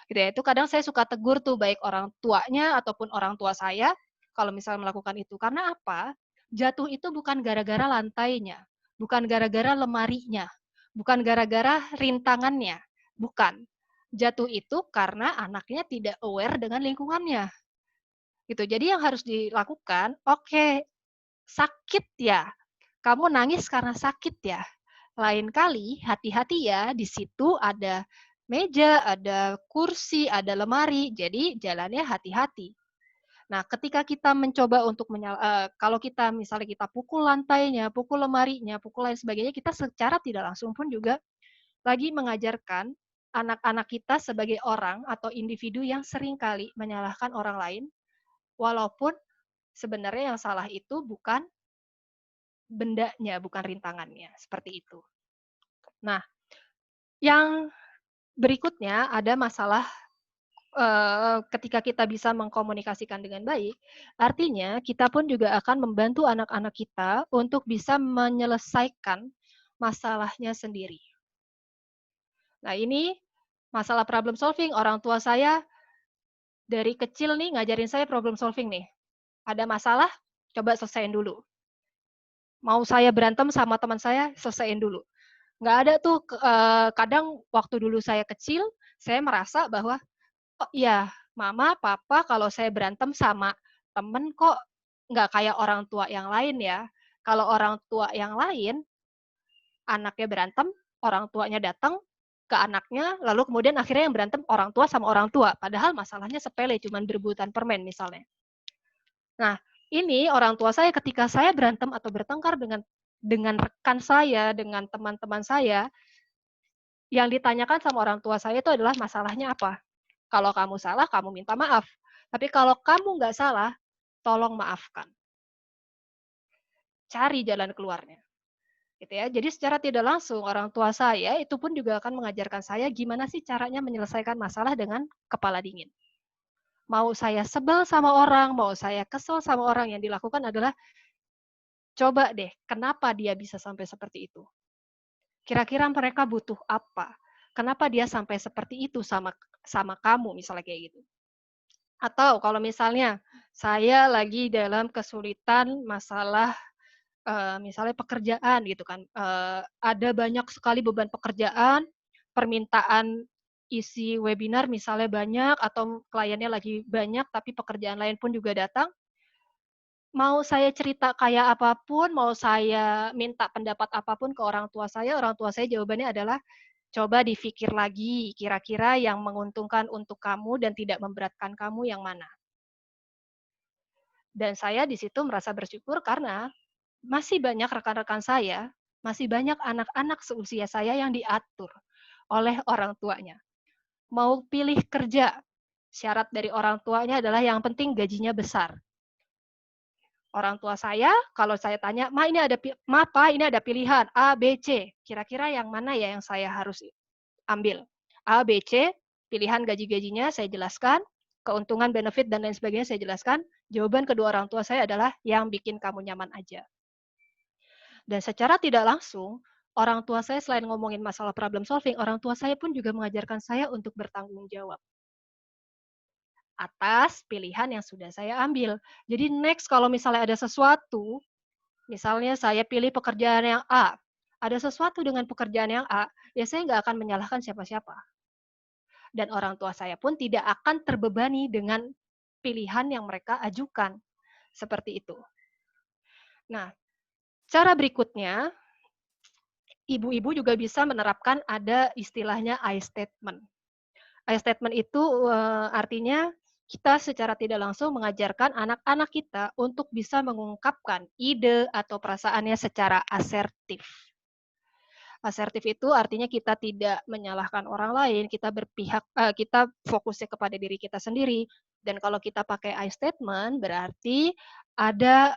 Gitu ya, itu kadang saya suka tegur tuh baik orang tuanya ataupun orang tua saya, kalau misalnya melakukan itu. Karena apa? Jatuh itu bukan gara-gara lantainya, bukan gara-gara lemarinya, bukan gara-gara rintangannya, bukan. Jatuh itu karena anaknya tidak aware dengan lingkungannya. Gitu. Jadi yang harus dilakukan, oke, sakit ya. Kamu nangis karena sakit ya. Lain kali hati-hati ya, di situ ada meja, ada kursi, ada lemari, jadi jalannya hati-hati. Nah, ketika kita mencoba untuk kalau kita misalnya kita pukul lantainya, pukul lemarinya, pukul lain sebagainya, kita secara tidak langsung pun juga lagi mengajarkan anak-anak kita sebagai orang atau individu yang seringkali menyalahkan orang lain, walaupun sebenarnya yang salah itu bukan bendanya, bukan rintangannya, seperti itu. Nah, yang berikutnya ada masalah ketika kita bisa mengkomunikasikan dengan baik, artinya kita pun juga akan membantu anak-anak kita untuk bisa menyelesaikan masalahnya sendiri. Nah, ini masalah problem solving, orang tua saya dari kecil nih ngajarin saya problem solving nih. Ada masalah, coba selesaiin dulu. Mau saya berantem sama teman saya, selesaiin dulu. Nggak ada tuh, kadang waktu dulu saya kecil, saya merasa bahwa oh iya, mama, papa kalau saya berantem sama temen kok nggak kayak orang tua yang lain ya. Kalau orang tua yang lain, anaknya berantem, orang tuanya datang ke anaknya, lalu kemudian akhirnya yang berantem orang tua sama orang tua. Padahal masalahnya sepele, cuma berebutan permen misalnya. Nah, ini orang tua saya ketika saya berantem atau bertengkar dengan rekan saya, dengan teman-teman saya, yang ditanyakan sama orang tua saya itu adalah masalahnya apa. Kalau kamu salah, kamu minta maaf. Tapi kalau kamu nggak salah, tolong maafkan. Cari jalan keluarnya. Gitu ya. Jadi secara tidak langsung orang tua saya itu pun juga akan mengajarkan saya gimana sih caranya menyelesaikan masalah dengan kepala dingin. Mau saya sebel sama orang, mau saya kesel sama orang, yang dilakukan adalah coba deh, kenapa dia bisa sampai seperti itu? Kira-kira mereka butuh apa? Kenapa dia sampai seperti itu sama kamu misalnya kayak gitu. Atau kalau misalnya saya lagi dalam kesulitan masalah, misalnya pekerjaan gitu kan, ada banyak sekali beban pekerjaan, permintaan isi webinar misalnya banyak atau kliennya lagi banyak tapi pekerjaan lain pun juga datang, mau saya cerita kayak apapun, mau saya minta pendapat apapun ke orang tua saya jawabannya adalah, "Coba dipikir lagi, kira-kira yang menguntungkan untuk kamu dan tidak memberatkan kamu yang mana?" Dan saya di situ merasa bersyukur karena masih banyak rekan-rekan saya, masih banyak anak-anak seusia saya yang diatur oleh orang tuanya. Mau pilih kerja, Syarat dari orang tuanya adalah yang penting gajinya besar. Orang tua saya, kalau saya tanya, Ma ini ada, Ma Pa ini ada pilihan A, B, C. Kira-kira yang mana ya yang saya harus ambil? A, B, C, pilihan gaji-gajinya saya jelaskan, keuntungan, benefit, dan lain sebagainya saya jelaskan. Jawaban kedua orang tua saya adalah yang bikin kamu nyaman aja. Dan secara tidak langsung, orang tua saya selain ngomongin masalah problem solving, orang tua saya pun juga mengajarkan saya untuk bertanggung jawab atas pilihan yang sudah saya ambil. Jadi next kalau misalnya ada sesuatu, misalnya saya pilih pekerjaan yang A, ada sesuatu dengan pekerjaan yang A, ya saya nggak akan menyalahkan siapa-siapa. Dan orang tua saya pun tidak akan terbebani dengan pilihan yang mereka ajukan. Seperti itu. Nah, cara berikutnya, ibu-ibu juga bisa menerapkan ada istilahnya I statement. I statement itu artinya kita secara tidak langsung mengajarkan anak-anak kita untuk bisa mengungkapkan ide atau perasaannya secara asertif. Asertif itu artinya kita tidak menyalahkan orang lain, kita berpihak, kita fokusnya kepada diri kita sendiri. Dan kalau kita pakai I statement, berarti ada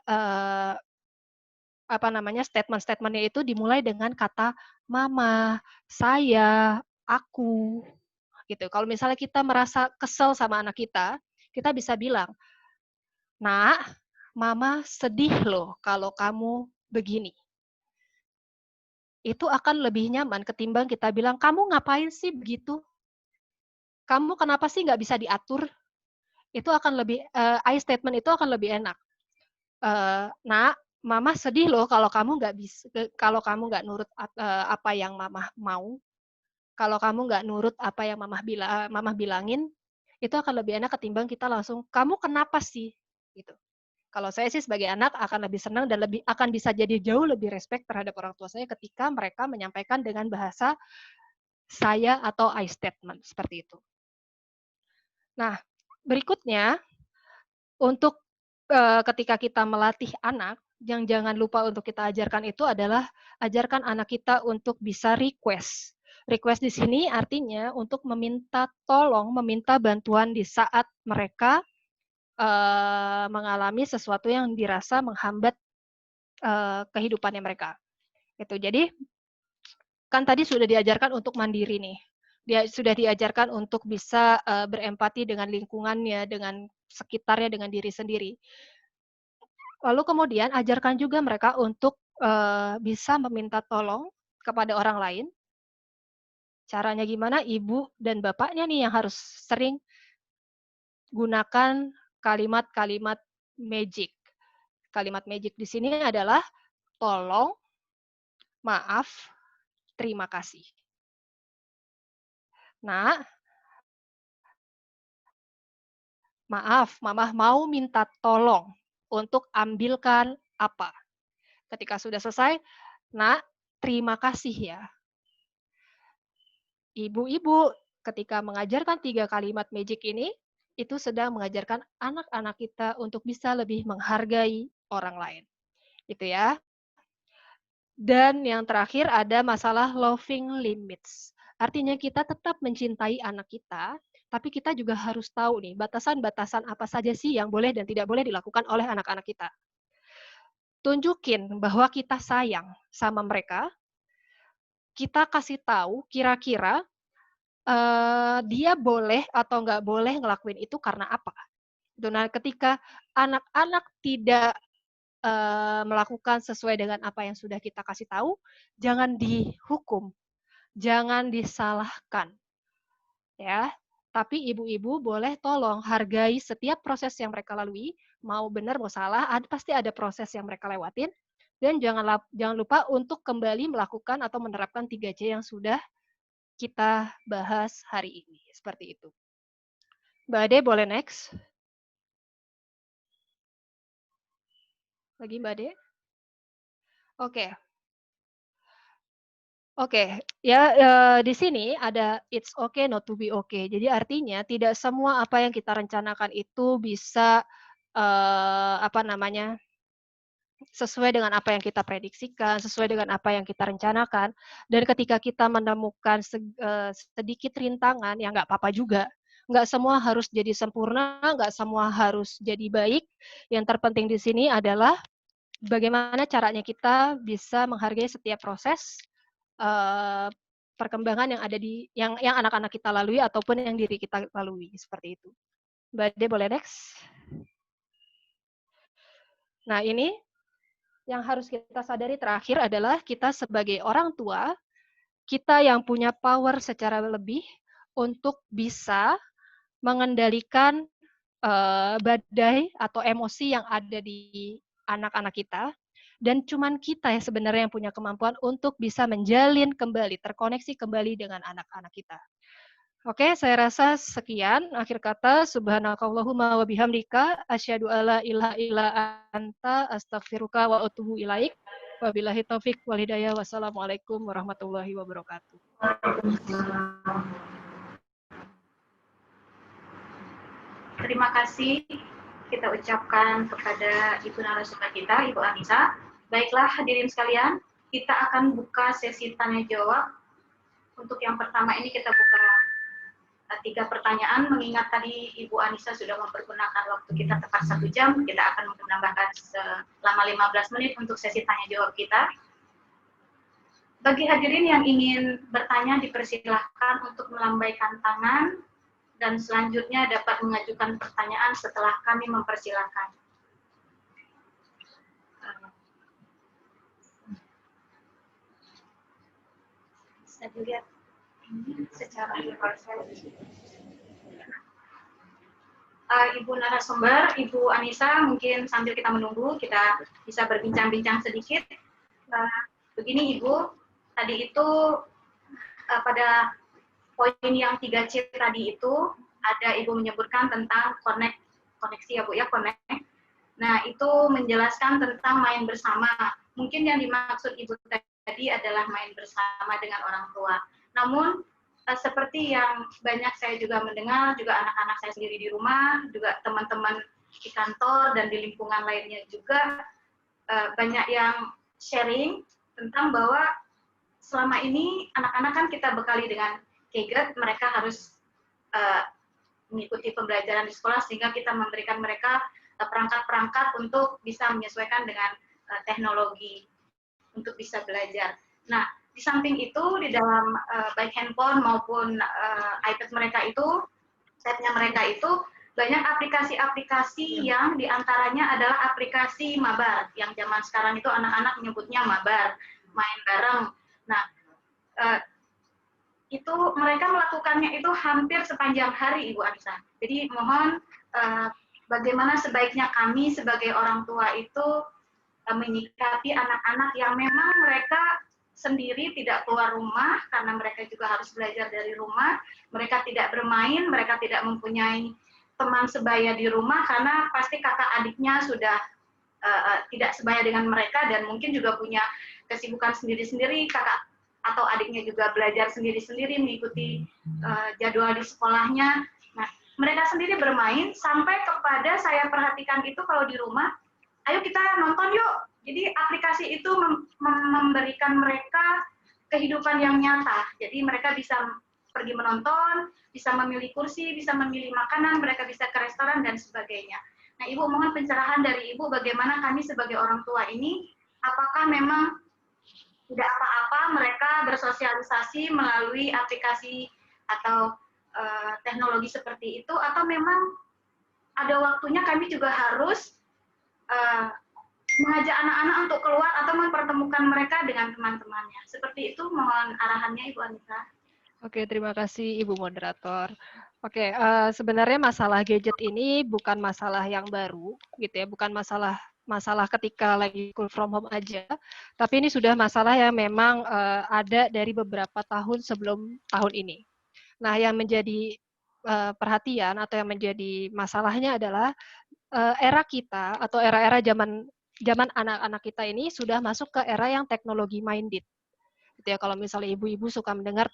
statement-statementnya itu dimulai dengan kata mama, saya, aku, gitu. Kalau misalnya kita merasa kesel sama anak kita bisa bilang, Nak, mama sedih loh kalau kamu begini. Itu akan lebih nyaman ketimbang kita bilang, kamu ngapain sih begitu? Kamu kenapa sih nggak bisa diatur? Itu akan lebih, I statement itu akan lebih enak. Nak, mama sedih loh kalau kamu nggak nurut apa yang mama mau. Kalau kamu nggak nurut apa yang mama bilangin, itu akan lebih enak ketimbang kita langsung, kamu kenapa sih? Gitu. Kalau saya sih sebagai anak akan lebih senang dan akan bisa jadi jauh lebih respect terhadap orang tua saya ketika mereka menyampaikan dengan bahasa saya atau I statement seperti itu. Nah, berikutnya untuk ketika kita melatih anak, yang jangan lupa untuk kita ajarkan itu adalah ajarkan anak kita untuk bisa request. Request di sini artinya untuk meminta tolong, meminta bantuan di saat mereka mengalami sesuatu yang dirasa menghambat kehidupannya mereka. Itu. Jadi kan tadi sudah diajarkan untuk mandiri nih. Dia sudah diajarkan untuk bisa berempati dengan lingkungannya, dengan sekitarnya, dengan diri sendiri. Lalu kemudian ajarkan juga mereka untuk bisa meminta tolong kepada orang lain. Caranya gimana? Ibu dan bapaknya nih yang harus sering gunakan kalimat-kalimat magic. Kalimat magic di sini adalah tolong, maaf, terima kasih. Nah, maaf, mama mau minta tolong untuk ambilkan apa. Ketika sudah selesai, Nak, terima kasih ya. Ibu-ibu ketika mengajarkan 3 kalimat magic ini, itu sedang mengajarkan anak-anak kita untuk bisa lebih menghargai orang lain. Gitu ya. Dan yang terakhir ada masalah loving limits. Artinya kita tetap mencintai anak kita, tapi kita juga harus tahu nih batasan-batasan apa saja sih yang boleh dan tidak boleh dilakukan oleh anak-anak kita. Tunjukin bahwa kita sayang sama mereka, kita kasih tahu kira-kira dia boleh atau nggak boleh ngelakuin itu karena apa. Nah, ketika anak-anak tidak melakukan sesuai dengan apa yang sudah kita kasih tahu, jangan dihukum, jangan disalahkan, ya. Tapi ibu-ibu boleh tolong hargai setiap proses yang mereka lalui, mau benar mau salah, pasti ada proses yang mereka lewatin, dan jangan lupa untuk kembali melakukan atau menerapkan 3C yang sudah kita bahas hari ini. Seperti itu. Mbak Ade, boleh next? Lagi Mbak Ade? Oke. Oke, ya di sini ada it's okay not to be okay. Jadi artinya tidak semua apa yang kita rencanakan itu bisa sesuai dengan apa yang kita prediksikan, sesuai dengan apa yang kita rencanakan. Dan ketika kita menemukan sedikit rintangan, ya nggak apa-apa juga. Nggak semua harus jadi sempurna, nggak semua harus jadi baik. Yang terpenting di sini adalah bagaimana caranya kita bisa menghargai setiap proses perkembangan yang ada yang anak-anak kita lalui ataupun yang diri kita lalui, seperti itu. Mbak Ade boleh next. Nah, ini yang harus kita sadari terakhir adalah kita sebagai orang tua, kita yang punya power secara lebih untuk bisa mengendalikan badai atau emosi yang ada di anak-anak kita, dan cuman kita yang sebenarnya yang punya kemampuan untuk bisa menjalin kembali, terkoneksi kembali dengan anak-anak kita. Oke, saya rasa sekian. Akhir kata, subhanakallahumma wa bihamdika, asyhadu alla ilaha illa anta, astaghfiruka wa atubu ilaik. Wabillahi taufik wal hidayah. Wassalamualaikum warahmatullahi wabarakatuh. Terima kasih kita ucapkan kepada Ibu narasumber kita, Ibu Anissa. Baiklah hadirin sekalian, kita akan buka sesi tanya jawab. Untuk yang pertama ini kita buka 3 pertanyaan, mengingat tadi Ibu Anissa sudah mempergunakan waktu kita tepat 1 jam, kita akan menambahkan selama 15 menit untuk sesi tanya jawab kita. Bagi hadirin yang ingin bertanya, dipersilahkan untuk melambaikan tangan, dan selanjutnya dapat mengajukan pertanyaan setelah kami mempersilahkan. Bisa dilihat ini secara universal. Ibu narasumber, Ibu Anissa, mungkin sambil kita menunggu, kita bisa berbincang-bincang sedikit. Begini Ibu, tadi itu pada poin yang 3C tadi itu, ada Ibu menyebutkan tentang koneksi ya Bu ya, connect. Nah, itu menjelaskan tentang main bersama. Mungkin yang dimaksud Ibu tadi adalah main bersama dengan orang tua. Namun, seperti yang banyak saya juga mendengar, juga anak-anak saya sendiri di rumah, juga teman-teman di kantor dan di lingkungan lainnya juga, banyak yang sharing tentang bahwa selama ini anak-anak kan kita bekali dengan gadget, mereka harus mengikuti pembelajaran di sekolah, sehingga kita memberikan mereka perangkat-perangkat untuk bisa menyesuaikan dengan teknologi untuk bisa belajar. Nah, di samping itu di dalam baik handphone maupun iPad mereka itu, tabnya mereka itu banyak aplikasi-aplikasi yang diantaranya adalah aplikasi mabar, yang zaman sekarang itu anak-anak menyebutnya mabar, main bareng. Nah, itu mereka melakukannya itu hampir sepanjang hari, Ibu Anissa. Jadi mohon bagaimana sebaiknya kami sebagai orang tua itu menyikapi anak-anak yang memang mereka sendiri tidak keluar rumah karena mereka juga harus belajar dari rumah, mereka tidak bermain, mereka tidak mempunyai teman sebaya di rumah karena pasti kakak adiknya sudah tidak sebaya dengan mereka dan mungkin juga punya kesibukan sendiri-sendiri, kakak atau adiknya juga belajar sendiri-sendiri mengikuti jadwal di sekolahnya. Nah, mereka sendiri bermain sampai kepada saya perhatikan itu kalau di rumah, ayo kita nonton yuk. Jadi aplikasi itu memberikan mereka kehidupan yang nyata. Jadi mereka bisa pergi menonton, bisa memilih kursi, bisa memilih makanan, mereka bisa ke restoran dan sebagainya. Nah, Ibu mohon pencerahan dari Ibu bagaimana kami sebagai orang tua ini, apakah memang tidak apa-apa mereka bersosialisasi melalui aplikasi atau teknologi seperti itu, atau memang ada waktunya kami juga harus mengajak anak-anak untuk keluar atau mempertemukan mereka dengan teman-temannya. Seperti itu, mohon arahannya Ibu Anissa. Oke, terima kasih Ibu Moderator. Oke, sebenarnya masalah gadget ini bukan masalah yang baru, gitu ya, bukan masalah ketika lagi school from home aja, tapi ini sudah masalah yang memang ada dari beberapa tahun sebelum tahun ini. Nah, yang menjadi perhatian atau yang menjadi masalahnya adalah era kita atau era-era zaman anak-anak kita ini sudah masuk ke era yang teknologi minded. Gitu ya, kalau misalnya ibu-ibu suka mendengar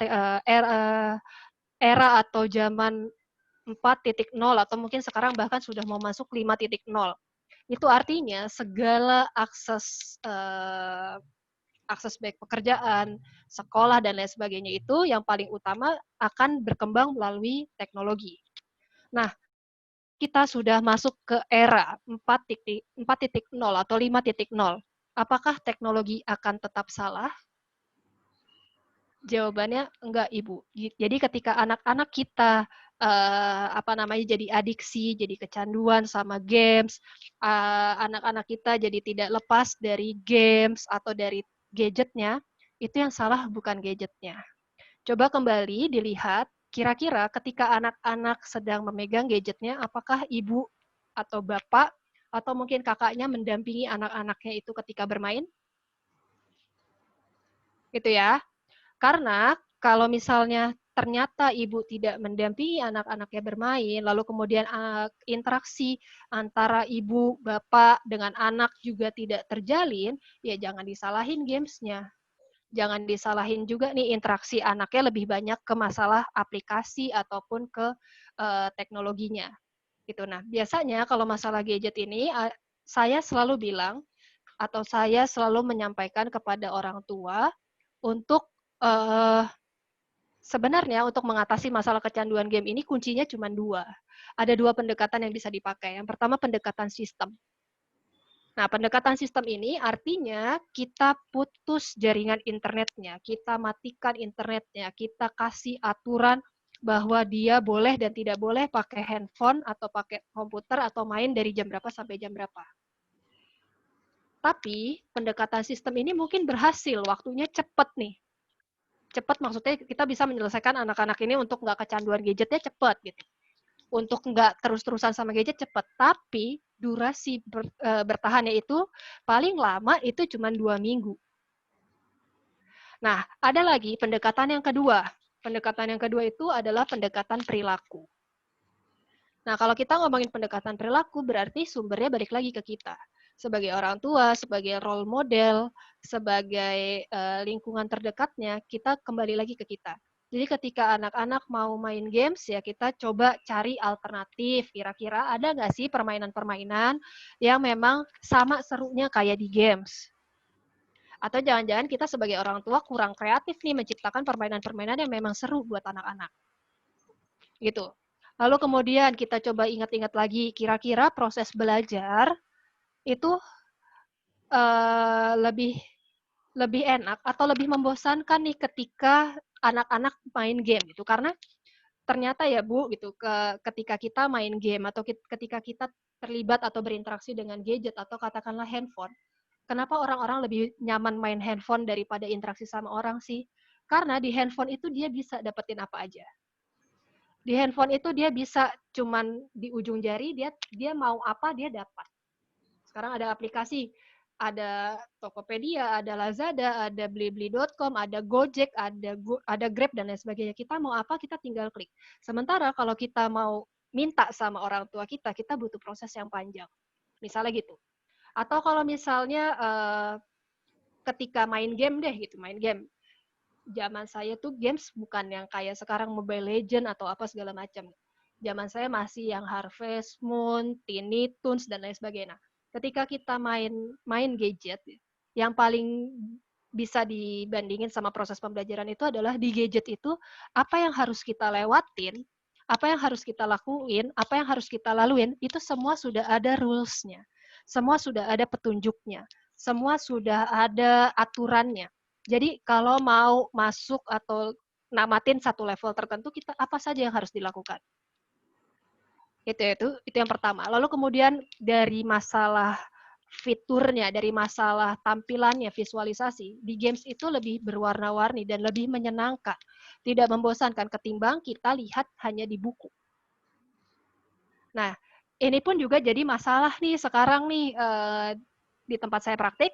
era atau zaman 4.0 atau mungkin sekarang bahkan sudah mau masuk 5.0. Itu artinya segala akses baik pekerjaan, sekolah dan lain sebagainya itu yang paling utama akan berkembang melalui teknologi. Nah, kita sudah masuk ke era 4.0 atau 5.0. Apakah teknologi akan tetap salah? Jawabannya enggak, Ibu. Jadi ketika anak-anak kita jadi adiksi, jadi kecanduan sama games, anak-anak kita jadi tidak lepas dari games atau dari gadgetnya, itu yang salah bukan gadgetnya. Coba kembali dilihat, kira-kira ketika anak-anak sedang memegang gadgetnya, apakah ibu atau bapak atau mungkin kakaknya mendampingi anak-anaknya itu ketika bermain? Gitu ya. Karena kalau misalnya ternyata ibu tidak mendampingi anak-anaknya bermain, lalu kemudian interaksi antara ibu, bapak dengan anak juga tidak terjalin, ya jangan disalahin gamesnya. Jangan disalahin juga nih interaksi anaknya lebih banyak ke masalah aplikasi ataupun ke teknologinya. Gitu. Nah, biasanya kalau masalah gadget ini saya selalu bilang atau saya selalu menyampaikan kepada orang tua untuk sebenarnya untuk mengatasi masalah kecanduan game ini kuncinya cuma dua. Ada dua pendekatan yang bisa dipakai. Yang pertama pendekatan sistem. Nah, pendekatan sistem ini artinya kita putus jaringan internetnya, kita matikan internetnya, kita kasih aturan bahwa dia boleh dan tidak boleh pakai handphone atau pakai komputer atau main dari jam berapa sampai jam berapa. Tapi pendekatan sistem ini mungkin berhasil, waktunya cepat nih. Cepat maksudnya kita bisa menyelesaikan anak-anak ini untuk nggak kecanduan gadgetnya cepat gitu. Untuk nggak terus-terusan sama gadget cepat, tapi durasi bertahannya itu paling lama itu cuma 2 minggu. Nah, ada lagi pendekatan yang kedua. Pendekatan yang kedua itu adalah pendekatan perilaku. Nah, kalau kita ngomongin pendekatan perilaku, berarti sumbernya balik lagi ke kita. Sebagai orang tua, sebagai role model, sebagai lingkungan terdekatnya, kita kembali lagi ke kita. Jadi ketika anak-anak mau main games, ya kita coba cari alternatif. Kira-kira ada nggak sih permainan-permainan yang memang sama serunya kayak di games? Atau jangan-jangan kita sebagai orang tua kurang kreatif nih menciptakan permainan-permainan yang memang seru buat anak-anak. Gitu. Lalu kemudian kita coba ingat-ingat lagi, kira-kira proses belajar itu lebih enak atau lebih membosankan nih ketika anak-anak main game gitu. Karena ternyata ya Bu gitu, ketika kita main game atau ketika kita terlibat atau berinteraksi dengan gadget atau katakanlah handphone, kenapa orang-orang lebih nyaman main handphone daripada interaksi sama orang sih? Karena di handphone itu dia bisa dapetin apa aja. Di handphone itu dia bisa cuman di ujung jari, dia mau apa dia dapat. Sekarang ada aplikasi, ada Tokopedia, ada Lazada, ada blibli.com, ada Gojek, ada Grab dan lain sebagainya. Kita mau apa kita tinggal klik. Sementara kalau kita mau minta sama orang tua kita butuh proses yang panjang. Misalnya gitu. Atau kalau misalnya ketika main game deh gitu, main game. Zaman saya tuh games bukan yang kayak sekarang Mobile Legend atau apa segala macam. Zaman saya masih yang Harvest Moon, Tiny Toons dan lain sebagainya. Ketika kita main gadget, yang paling bisa dibandingin sama proses pembelajaran itu adalah di gadget itu apa yang harus kita lewatin, apa yang harus kita lakuin, apa yang harus kita laluin, itu semua sudah ada rules-nya. Semua sudah ada petunjuknya. Semua sudah ada aturannya. Jadi kalau mau masuk atau namatin satu level tertentu, kita apa saja yang harus dilakukan? Itu yang pertama. Lalu kemudian dari masalah fiturnya, dari masalah tampilannya, visualisasi, di games itu lebih berwarna-warni dan lebih menyenangkan. Tidak membosankan ketimbang kita lihat hanya di buku. Nah, ini pun juga jadi masalah nih sekarang nih di tempat saya praktik,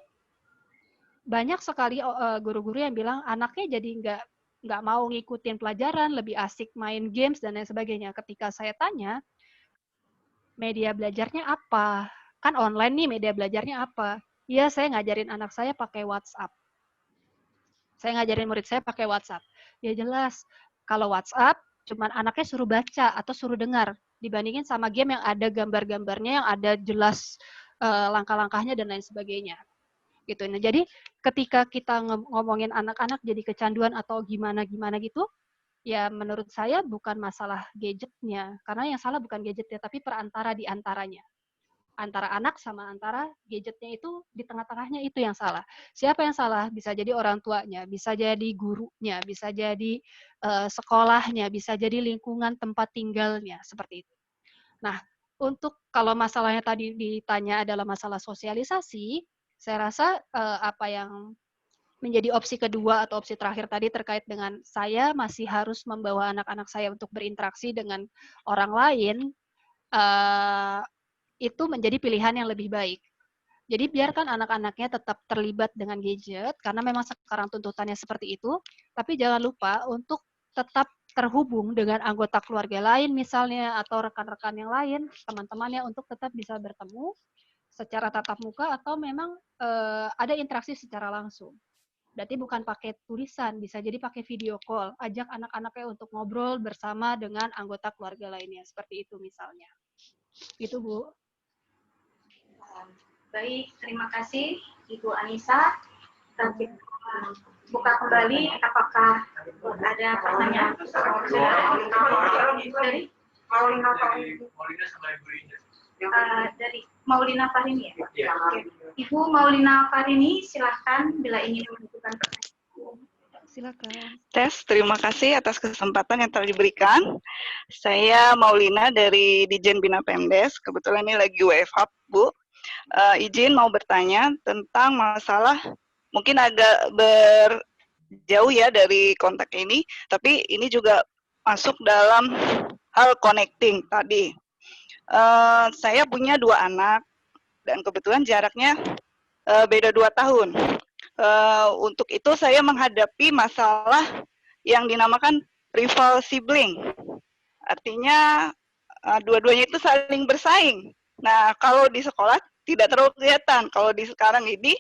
banyak sekali guru-guru yang bilang anaknya jadi nggak mau ngikutin pelajaran, lebih asik main games dan lain sebagainya. Ketika saya tanya, media belajarnya apa? Kan online nih media belajarnya apa? Iya, saya ngajarin anak saya pakai WhatsApp. Saya ngajarin murid saya pakai WhatsApp. Ya jelas, kalau WhatsApp cuman anaknya suruh baca atau suruh dengar dibandingin sama game yang ada gambar-gambarnya, yang ada jelas langkah-langkahnya dan lain sebagainya. Gitu. Nah, jadi ketika kita ngomongin anak-anak jadi kecanduan atau gimana gitu, Ya menurut saya bukan masalah gadgetnya, karena yang salah bukan gadgetnya, tapi perantara di antaranya. Antara anak sama antara gadgetnya itu di tengah-tengahnya itu yang salah. Siapa yang salah? Bisa jadi orang tuanya, bisa jadi gurunya, bisa jadi sekolahnya, bisa jadi lingkungan tempat tinggalnya, seperti itu. Nah, untuk kalau masalahnya tadi ditanya adalah masalah sosialisasi, saya rasa apa yang menjadi opsi kedua atau opsi terakhir tadi terkait dengan saya masih harus membawa anak-anak saya untuk berinteraksi dengan orang lain, itu menjadi pilihan yang lebih baik. Jadi biarkan anak-anaknya tetap terlibat dengan gadget, karena memang sekarang tuntutannya seperti itu, tapi jangan lupa untuk tetap terhubung dengan anggota keluarga lain misalnya, atau rekan-rekan yang lain, teman-temannya, untuk tetap bisa bertemu secara tatap muka, atau memang ada interaksi secara langsung. Berarti bukan pakai tulisan, bisa jadi pakai video call, ajak anak-anaknya untuk ngobrol bersama dengan anggota keluarga lainnya, seperti itu misalnya. Itu Bu. Baik, terima kasih Ibu Anissa. Kita buka kembali, apakah ada pertanyaan dari Maulina Farini ya? Ibu Maulina Farini, silahkan bila ingin mengajukan pertanyaan. Silakan. Tes, terima kasih atas kesempatan yang telah diberikan. Saya Maulina dari Dijen Bina Pemdes, kebetulan ini lagi WFH, Bu. Izin mau bertanya tentang masalah, mungkin agak berjauh ya dari kontak ini, tapi ini juga masuk dalam hal connecting tadi. Saya punya 2 anak, dan kebetulan jaraknya beda 2 tahun. Untuk itu saya menghadapi masalah yang dinamakan rival sibling. Artinya dua-duanya itu saling bersaing. Nah, kalau di sekolah tidak terlalu kelihatan. Kalau di sekarang ini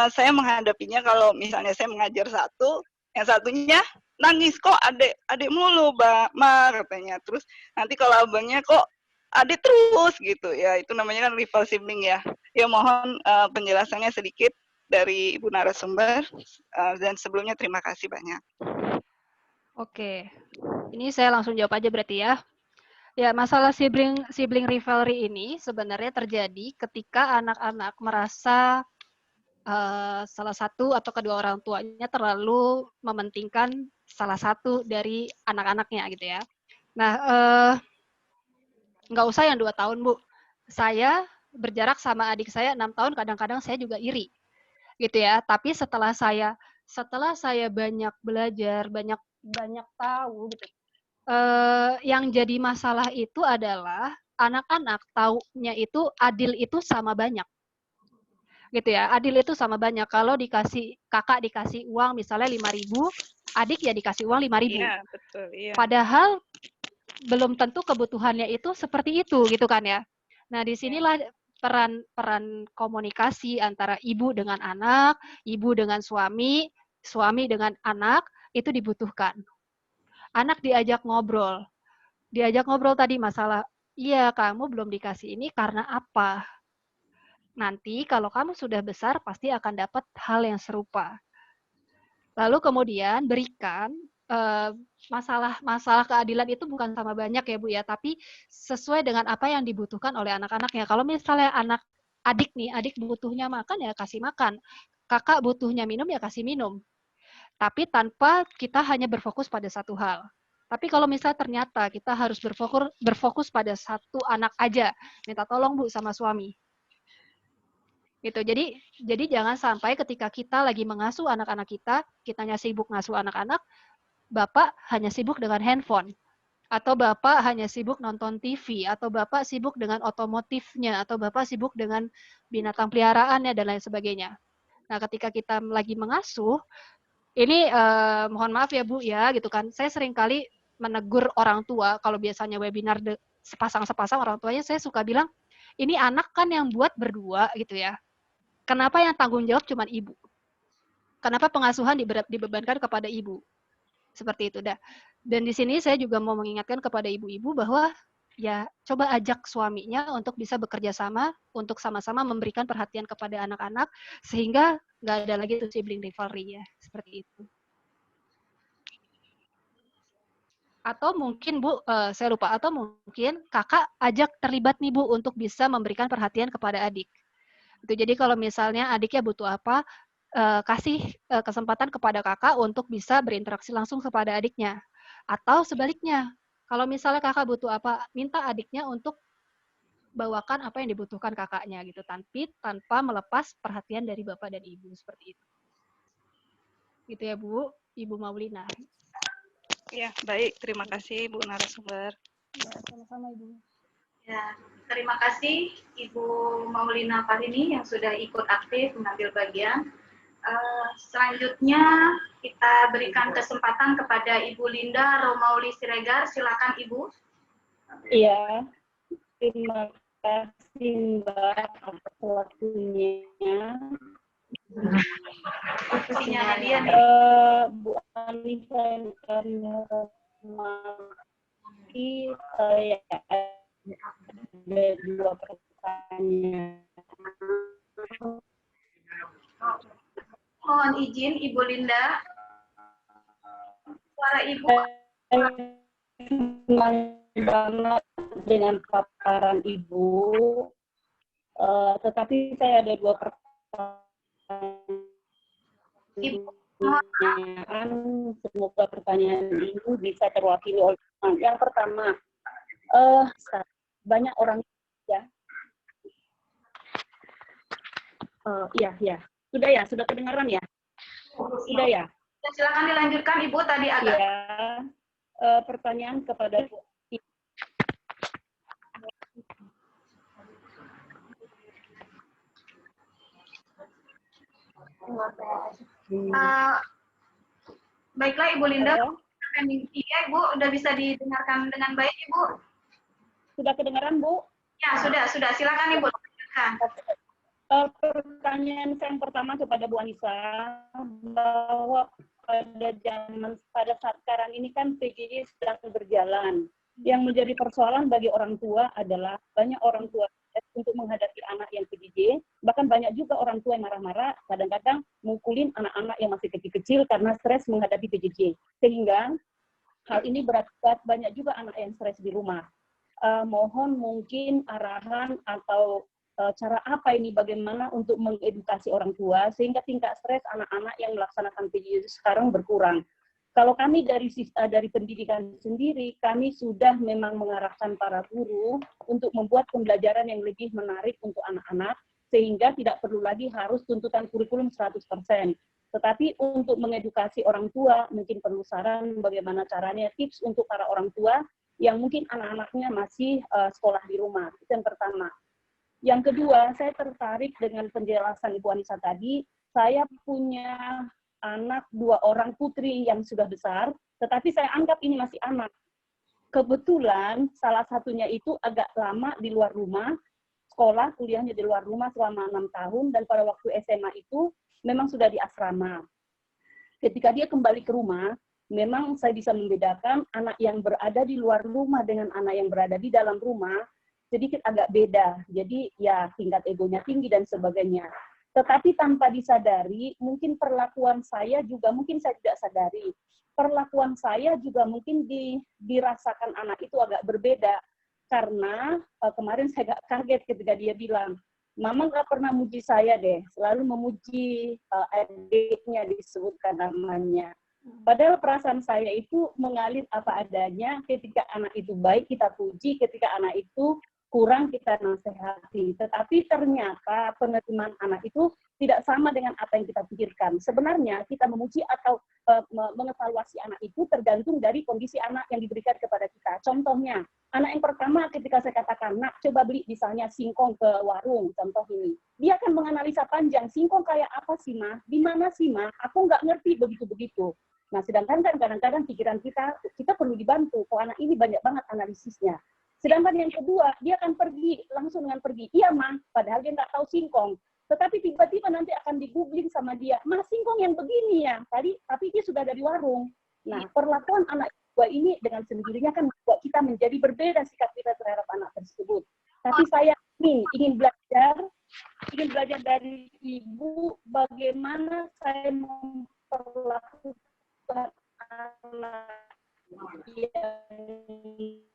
saya menghadapinya, kalau misalnya saya mengajar satu, yang satunya nangis, kok adik mulu, Ma, katanya. Terus nanti kalau abangnya kok adik terus gitu ya, itu namanya kan rival sibling ya. Ya mohon penjelasannya sedikit dari Ibu narasumber, dan sebelumnya terima kasih banyak. Oke, ini saya langsung jawab aja berarti ya. Ya, masalah sibling rivalry ini sebenarnya terjadi ketika anak-anak merasa salah satu atau kedua orang tuanya terlalu mementingkan salah satu dari anak-anaknya gitu ya. Nah, nggak usah yang 2 tahun, Bu. Saya berjarak sama adik saya 6 tahun, kadang-kadang saya juga iri, gitu ya. Tapi setelah saya banyak belajar, banyak tahu gitu, yang jadi masalah itu adalah anak-anak taunya itu adil itu sama banyak. Gitu ya, adil itu sama banyak. Kalau kakak dikasih uang misalnya 5.000, adik ya dikasih uang 5.000. Iya, betul, iya. Padahal belum tentu kebutuhannya itu seperti itu gitu kan ya. Nah, disinilah peran komunikasi antara ibu dengan anak, ibu dengan suami, suami dengan anak itu dibutuhkan. Anak diajak ngobrol tadi masalah, iya kamu belum dikasih ini karena apa? Nanti kalau kamu sudah besar pasti akan dapat hal yang serupa. Lalu kemudian berikan masalah keadilan itu bukan sama banyak ya Bu ya, tapi sesuai dengan apa yang dibutuhkan oleh anak-anaknya. Kalau misalnya adik butuhnya makan ya kasih makan, kakak butuhnya minum ya kasih minum. Tapi tanpa kita hanya berfokus pada satu hal. Tapi kalau misalnya ternyata kita harus berfokus pada satu anak aja, minta tolong Bu sama suami. Gitu. Jadi jangan sampai ketika kita lagi mengasuh anak-anak kitanya sibuk ngasuh anak-anak, Bapak hanya sibuk dengan handphone. Atau Bapak hanya sibuk nonton TV, atau Bapak sibuk dengan otomotifnya, atau Bapak sibuk dengan binatang peliharaannya, dan lain sebagainya. Nah, ketika kita lagi mengasuh, ini mohon maaf ya Bu ya, gitu kan. Saya sering kali menegur orang tua, kalau biasanya webinar sepasang-sepasang orang tuanya, saya suka bilang, ini anak kan yang buat berdua gitu ya. Kenapa yang tanggung jawab cuma ibu? Kenapa pengasuhan dibebankan kepada ibu? Seperti itu dah. Dan di sini saya juga mau mengingatkan kepada ibu-ibu bahwa ya coba ajak suaminya untuk bisa bekerja sama, untuk sama-sama memberikan perhatian kepada anak-anak, sehingga nggak ada lagi tuh sibling rivalry ya. Seperti itu. Atau mungkin Bu, saya lupa, atau mungkin kakak ajak terlibat nih Bu untuk bisa memberikan perhatian kepada adik. Itu jadi kalau misalnya adiknya butuh apa, kasih kesempatan kepada kakak untuk bisa berinteraksi langsung kepada adiknya. Atau sebaliknya, kalau misalnya kakak butuh apa, minta adiknya untuk bawakan apa yang dibutuhkan kakaknya gitu, tanpa melepas perhatian dari bapak dan ibu seperti itu. Gitu ya Bu, Ibu Maulina. Ya, baik. Terima kasih Bu narasumber. Ya, sama-sama Ibu. Ya, terima kasih Ibu Maulina Farini yang sudah ikut aktif mengambil bagian. Selanjutnya kita berikan kesempatan kepada Ibu Linda Romauli Siregar. Silakan Ibu. Iya, terima kasih Mbak atas waktunya. Sinyalnya dia nih. Bu Anissa saya ada dua pertanyaan. Mohon izin Ibu Linda. Suara Ibu. Senang banget dengan paparan Ibu, tetapi saya ada dua pertanyaan. Semoga pertanyaan Ibu bisa terwakili oleh yang pertama. Banyak orang ya. Iya. Sudah kedengaran ya? Sudah ya? Silakan dilanjutkan Ibu tadi agak. Ya. Pertanyaan kepada Bu. Baiklah Ibu Linda. Iya Ibu, udah bisa didengarkan dengan baik Ibu. Sudah kedengaran Bu? Ya sudah. Silakan Ibu. Pertanyaan saya yang pertama kepada Bu Anissa, bahwa pada saat sekarang ini kan PJJ sedang berjalan. Yang menjadi persoalan bagi orang tua adalah banyak orang tua untuk menghadapi anak yang PJJ, bahkan banyak juga orang tua yang marah-marah, kadang-kadang mukulin anak-anak yang masih kecil-kecil karena stres menghadapi PJJ. Sehingga hal ini berakibat banyak juga anak yang stres di rumah. Mohon mungkin arahan atau cara apa ini, bagaimana untuk mengedukasi orang tua sehingga tingkat stres anak-anak yang melaksanakan PJJ sekarang berkurang. Kalau kami dari pendidikan sendiri, kami sudah memang mengarahkan para guru untuk membuat pembelajaran yang lebih menarik untuk anak-anak, sehingga tidak perlu lagi harus tuntutan kurikulum 100%. Tetapi untuk mengedukasi orang tua, mungkin perlu saran bagaimana caranya, tips untuk para orang tua yang mungkin anak-anaknya masih sekolah di rumah. Itu yang pertama. Yang kedua, saya tertarik dengan penjelasan Ibu Anissa tadi. Saya punya anak 2 orang putri yang sudah besar, tetapi saya anggap ini masih anak. Kebetulan salah satunya itu agak lama di luar rumah, sekolah, kuliahnya di luar rumah selama 6 tahun, dan pada waktu SMA itu memang sudah di asrama. Ketika dia kembali ke rumah, memang saya bisa membedakan anak yang berada di luar rumah dengan anak yang berada di dalam rumah, sedikit agak beda. Jadi ya tingkat egonya tinggi dan sebagainya. Tetapi tanpa disadari, mungkin perlakuan saya juga mungkin saya tidak sadari. Perlakuan saya juga mungkin dirasakan anak itu agak berbeda. Karena kemarin saya agak kaget ketika dia bilang, Mama nggak pernah muji saya deh, selalu memuji adiknya disebutkan namanya. Padahal perasaan saya itu mengalir apa adanya, ketika anak itu baik kita puji, ketika anak itu kurang kita nasihati. Tetapi ternyata penerimaan anak itu tidak sama dengan apa yang kita pikirkan. Sebenarnya kita memuji atau mengevaluasi anak itu tergantung dari kondisi anak yang diberikan kepada kita. Contohnya, anak yang pertama ketika saya katakan, nak coba beli misalnya singkong ke warung, contoh ini. Dia akan menganalisa panjang, singkong kayak apa sih Ma? Di mana sih Ma? Aku nggak ngerti begitu-begitu. Nah, sedangkan kan kadang-kadang pikiran kita perlu dibantu. Kok anak ini banyak banget analisisnya. Sedangkan yang kedua, dia akan langsung dengan pergi. Iya, Ma, padahal dia nggak tahu singkong. Tetapi tiba-tiba nanti akan di-googling sama dia, Ma, singkong yang begini ya, tapi dia sudah dari warung. Nah, perlakuan anak dua ini dengan sendirinya kan membuat kita menjadi berbeda sikap kita terhadap anak tersebut. Tapi saya ingin belajar dari Ibu bagaimana saya memperlakukan anak yang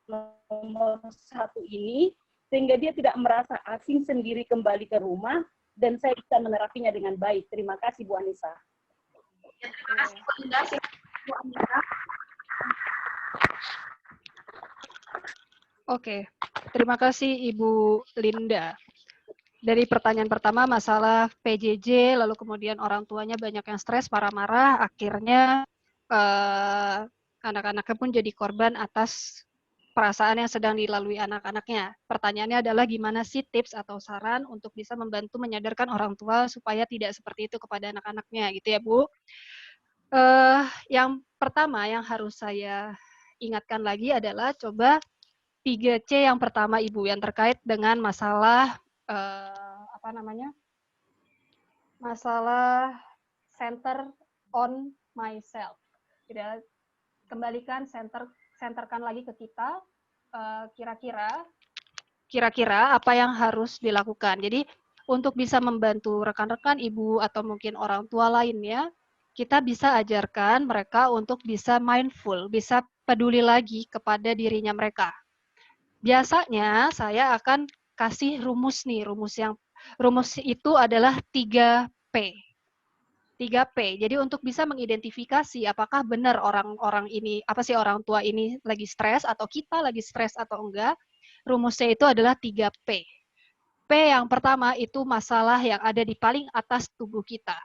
nomor 1 ini, sehingga dia tidak merasa asing sendiri kembali ke rumah, dan saya bisa menerapinya dengan baik. Terima kasih, Bu Anissa. Ya, terima kasih, Bu Linda. Bu Anissa. Oke, terima kasih Ibu Linda. Dari pertanyaan pertama masalah PJJ, lalu kemudian orang tuanya banyak yang stres, marah-marah, akhirnya anak-anaknya pun jadi korban atas perasaan yang sedang dilalui anak-anaknya. Pertanyaannya adalah gimana sih tips atau saran untuk bisa membantu menyadarkan orang tua supaya tidak seperti itu kepada anak-anaknya, gitu ya Bu. Yang pertama yang harus saya ingatkan lagi adalah coba 3C yang pertama Ibu, yang terkait dengan masalah masalah center on myself. Tidak kembalikan centerkan lagi ke kita, kira-kira apa yang harus dilakukan. Jadi untuk bisa membantu rekan-rekan Ibu atau mungkin orang tua lainnya, kita bisa ajarkan mereka untuk bisa mindful, bisa peduli lagi kepada dirinya mereka. Biasanya saya akan kasih rumus nih, rumus itu adalah 3P. 3P. Jadi untuk bisa mengidentifikasi apakah benar orang orang tua ini lagi stres atau kita lagi stres atau enggak, rumusnya itu adalah 3P. P yang pertama itu masalah yang ada di paling atas tubuh kita,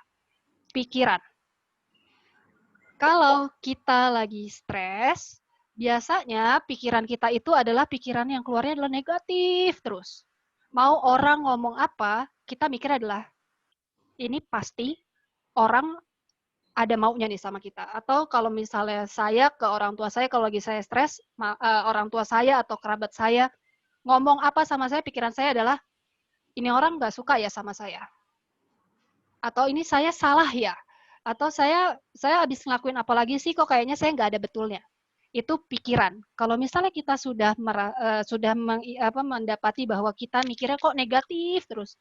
pikiran. Kalau kita lagi stres, biasanya pikiran kita itu adalah pikiran yang keluarnya adalah negatif terus. Mau orang ngomong apa, kita mikir adalah, ini pasti orang ada maunya nih sama kita. Atau kalau misalnya saya ke orang tua saya, kalau lagi saya stres, orang tua saya atau kerabat saya ngomong apa sama saya, pikiran saya adalah, ini orang nggak suka ya sama saya. Atau ini saya salah ya. Atau saya habis ngelakuin apa lagi sih, kok kayaknya saya nggak ada betulnya. Itu pikiran. Kalau misalnya kita sudah mendapati bahwa kita mikirnya kok negatif terus,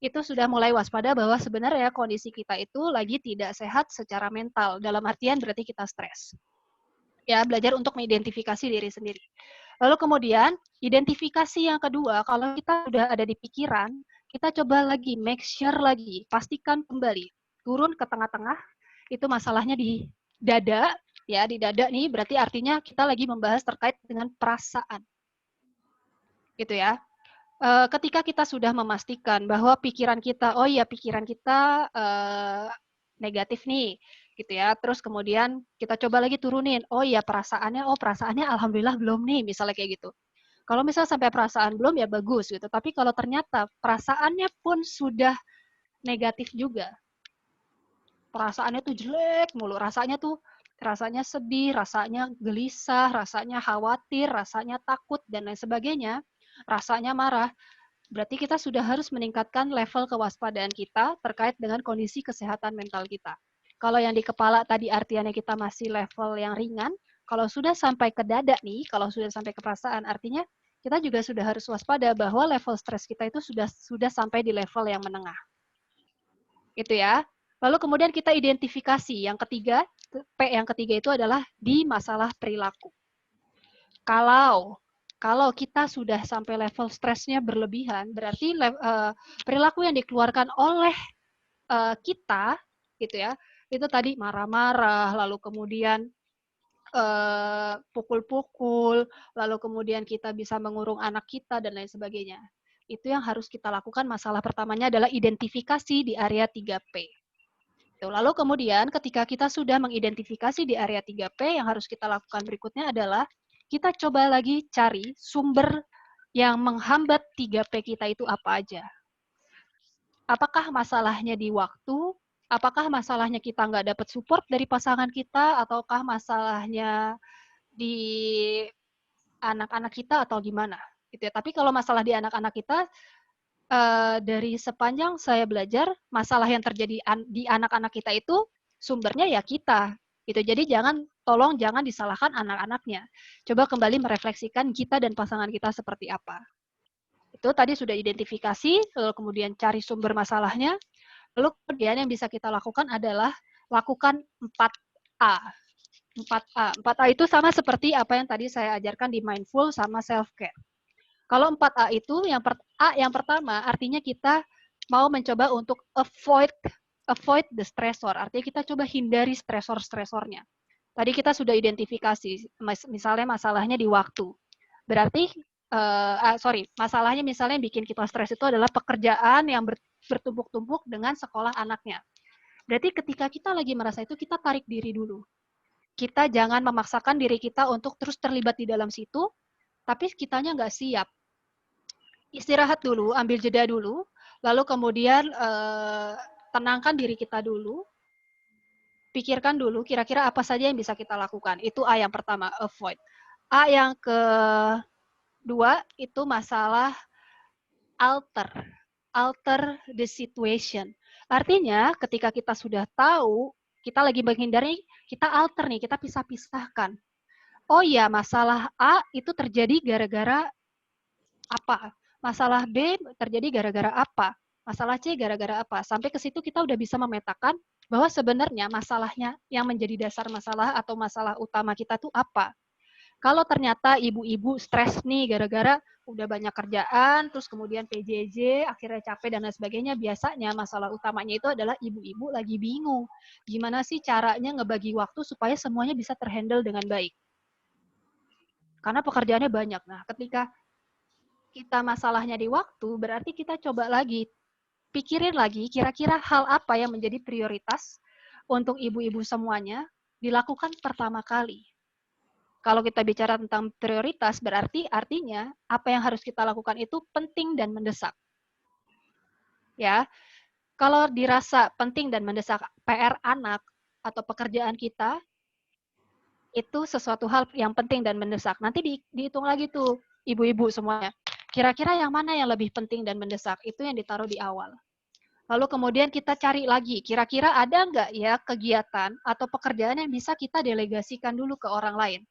itu sudah mulai waspada bahwa sebenarnya kondisi kita itu lagi tidak sehat secara mental. Dalam artian berarti kita stres. Ya, belajar untuk mengidentifikasi diri sendiri. Lalu kemudian, identifikasi yang kedua, kalau kita sudah ada di pikiran, kita coba lagi, make sure lagi, pastikan kembali. Turun ke tengah-tengah, itu masalahnya di dada, ya di dada nih, berarti artinya kita lagi membahas terkait dengan perasaan. Gitu ya. Ketika kita sudah memastikan bahwa pikiran kita, oh iya pikiran kita negatif nih, gitu ya. Terus kemudian kita coba lagi turunin, oh iya perasaannya alhamdulillah belum nih, misalnya kayak gitu. Kalau misalnya sampai perasaan belum ya bagus gitu. Tapi kalau ternyata perasaannya pun sudah negatif juga, perasaannya tuh jelek mulu, rasanya sedih, rasanya gelisah, rasanya khawatir, rasanya takut dan lain sebagainya, rasanya marah. Berarti kita sudah harus meningkatkan level kewaspadaan kita terkait dengan kondisi kesehatan mental kita. Kalau yang di kepala tadi artinya kita masih level yang ringan, kalau sudah sampai ke dada nih, kalau sudah sampai ke perasaan, artinya kita juga sudah harus waspada bahwa level stres kita itu sudah sampai di level yang menengah. Itu ya. Lalu kemudian kita identifikasi. Yang ketiga, P yang ketiga itu adalah di masalah perilaku. Kalau kita sudah sampai level stresnya berlebihan, berarti perilaku yang dikeluarkan oleh kita, gitu ya, itu tadi marah-marah, lalu kemudian pukul-pukul, lalu kemudian kita bisa mengurung anak kita dan lain sebagainya. Itu yang harus kita lakukan. Masalah pertamanya adalah identifikasi di area 3P. Lalu kemudian ketika kita sudah mengidentifikasi di area 3P, yang harus kita lakukan berikutnya adalah kita coba lagi cari sumber yang menghambat 3P kita itu apa aja. Apakah masalahnya di waktu? Apakah masalahnya kita nggak dapat support dari pasangan kita? Ataukah masalahnya di anak-anak kita atau gimana? Gitu ya. Tapi kalau masalah di anak-anak kita, dari sepanjang saya belajar, masalah yang terjadi di anak-anak kita itu sumbernya ya kita. Gitu. Jadi tolong jangan disalahkan anak-anaknya. Coba kembali merefleksikan kita dan pasangan kita seperti apa. Itu tadi sudah identifikasi, lalu kemudian cari sumber masalahnya. Lalu kemudian yang bisa kita lakukan adalah lakukan 4A. 4A. 4A itu sama seperti apa yang tadi saya ajarkan di mindful sama self-care. Kalau 4A itu, yang pertama artinya kita mau mencoba untuk avoid the stressor. Artinya kita coba hindari stresor-stresornya. Tadi kita sudah identifikasi, misalnya masalahnya di waktu. Berarti, masalahnya misalnya yang bikin kita stres itu adalah pekerjaan yang bertumpuk-tumpuk dengan sekolah anaknya. Berarti ketika kita lagi merasa itu, kita tarik diri dulu. Kita jangan memaksakan diri kita untuk terus terlibat di dalam situ, tapi kitanya nggak siap. Istirahat dulu, ambil jeda dulu, lalu kemudian tenangkan diri kita dulu, pikirkan dulu kira-kira apa saja yang bisa kita lakukan. Itu A yang pertama, avoid. A yang kedua itu masalah alter the situation. Artinya ketika kita sudah tahu, kita lagi menghindari, kita alter nih, kita pisah-pisahkan. Oh iya, masalah A itu terjadi gara-gara apa? Masalah B terjadi gara-gara apa? Masalah C gara-gara apa? Sampai ke situ kita udah bisa memetakan bahwa sebenarnya masalahnya yang menjadi dasar masalah atau masalah utama kita tuh apa. Kalau ternyata ibu-ibu stres nih gara-gara udah banyak kerjaan, terus kemudian PJJ, akhirnya capek dan lain sebagainya, biasanya masalah utamanya itu adalah ibu-ibu lagi bingung. Gimana sih caranya ngebagi waktu supaya semuanya bisa terhandle dengan baik. Karena pekerjaannya banyak. Nah, ketika kita masalahnya di waktu, berarti kita coba lagi, pikirin lagi kira-kira hal apa yang menjadi prioritas untuk ibu-ibu semuanya dilakukan pertama kali. Kalau kita bicara tentang prioritas, berarti artinya apa yang harus kita lakukan itu penting dan mendesak. Ya, kalau dirasa penting dan mendesak PR anak atau pekerjaan kita, itu sesuatu hal yang penting dan mendesak. Nanti dihitung lagi tuh, ibu-ibu semuanya. Kira-kira yang mana yang lebih penting dan mendesak, itu yang ditaruh di awal. Lalu kemudian kita cari lagi, kira-kira ada nggak ya kegiatan atau pekerjaan yang bisa kita delegasikan dulu ke orang lain.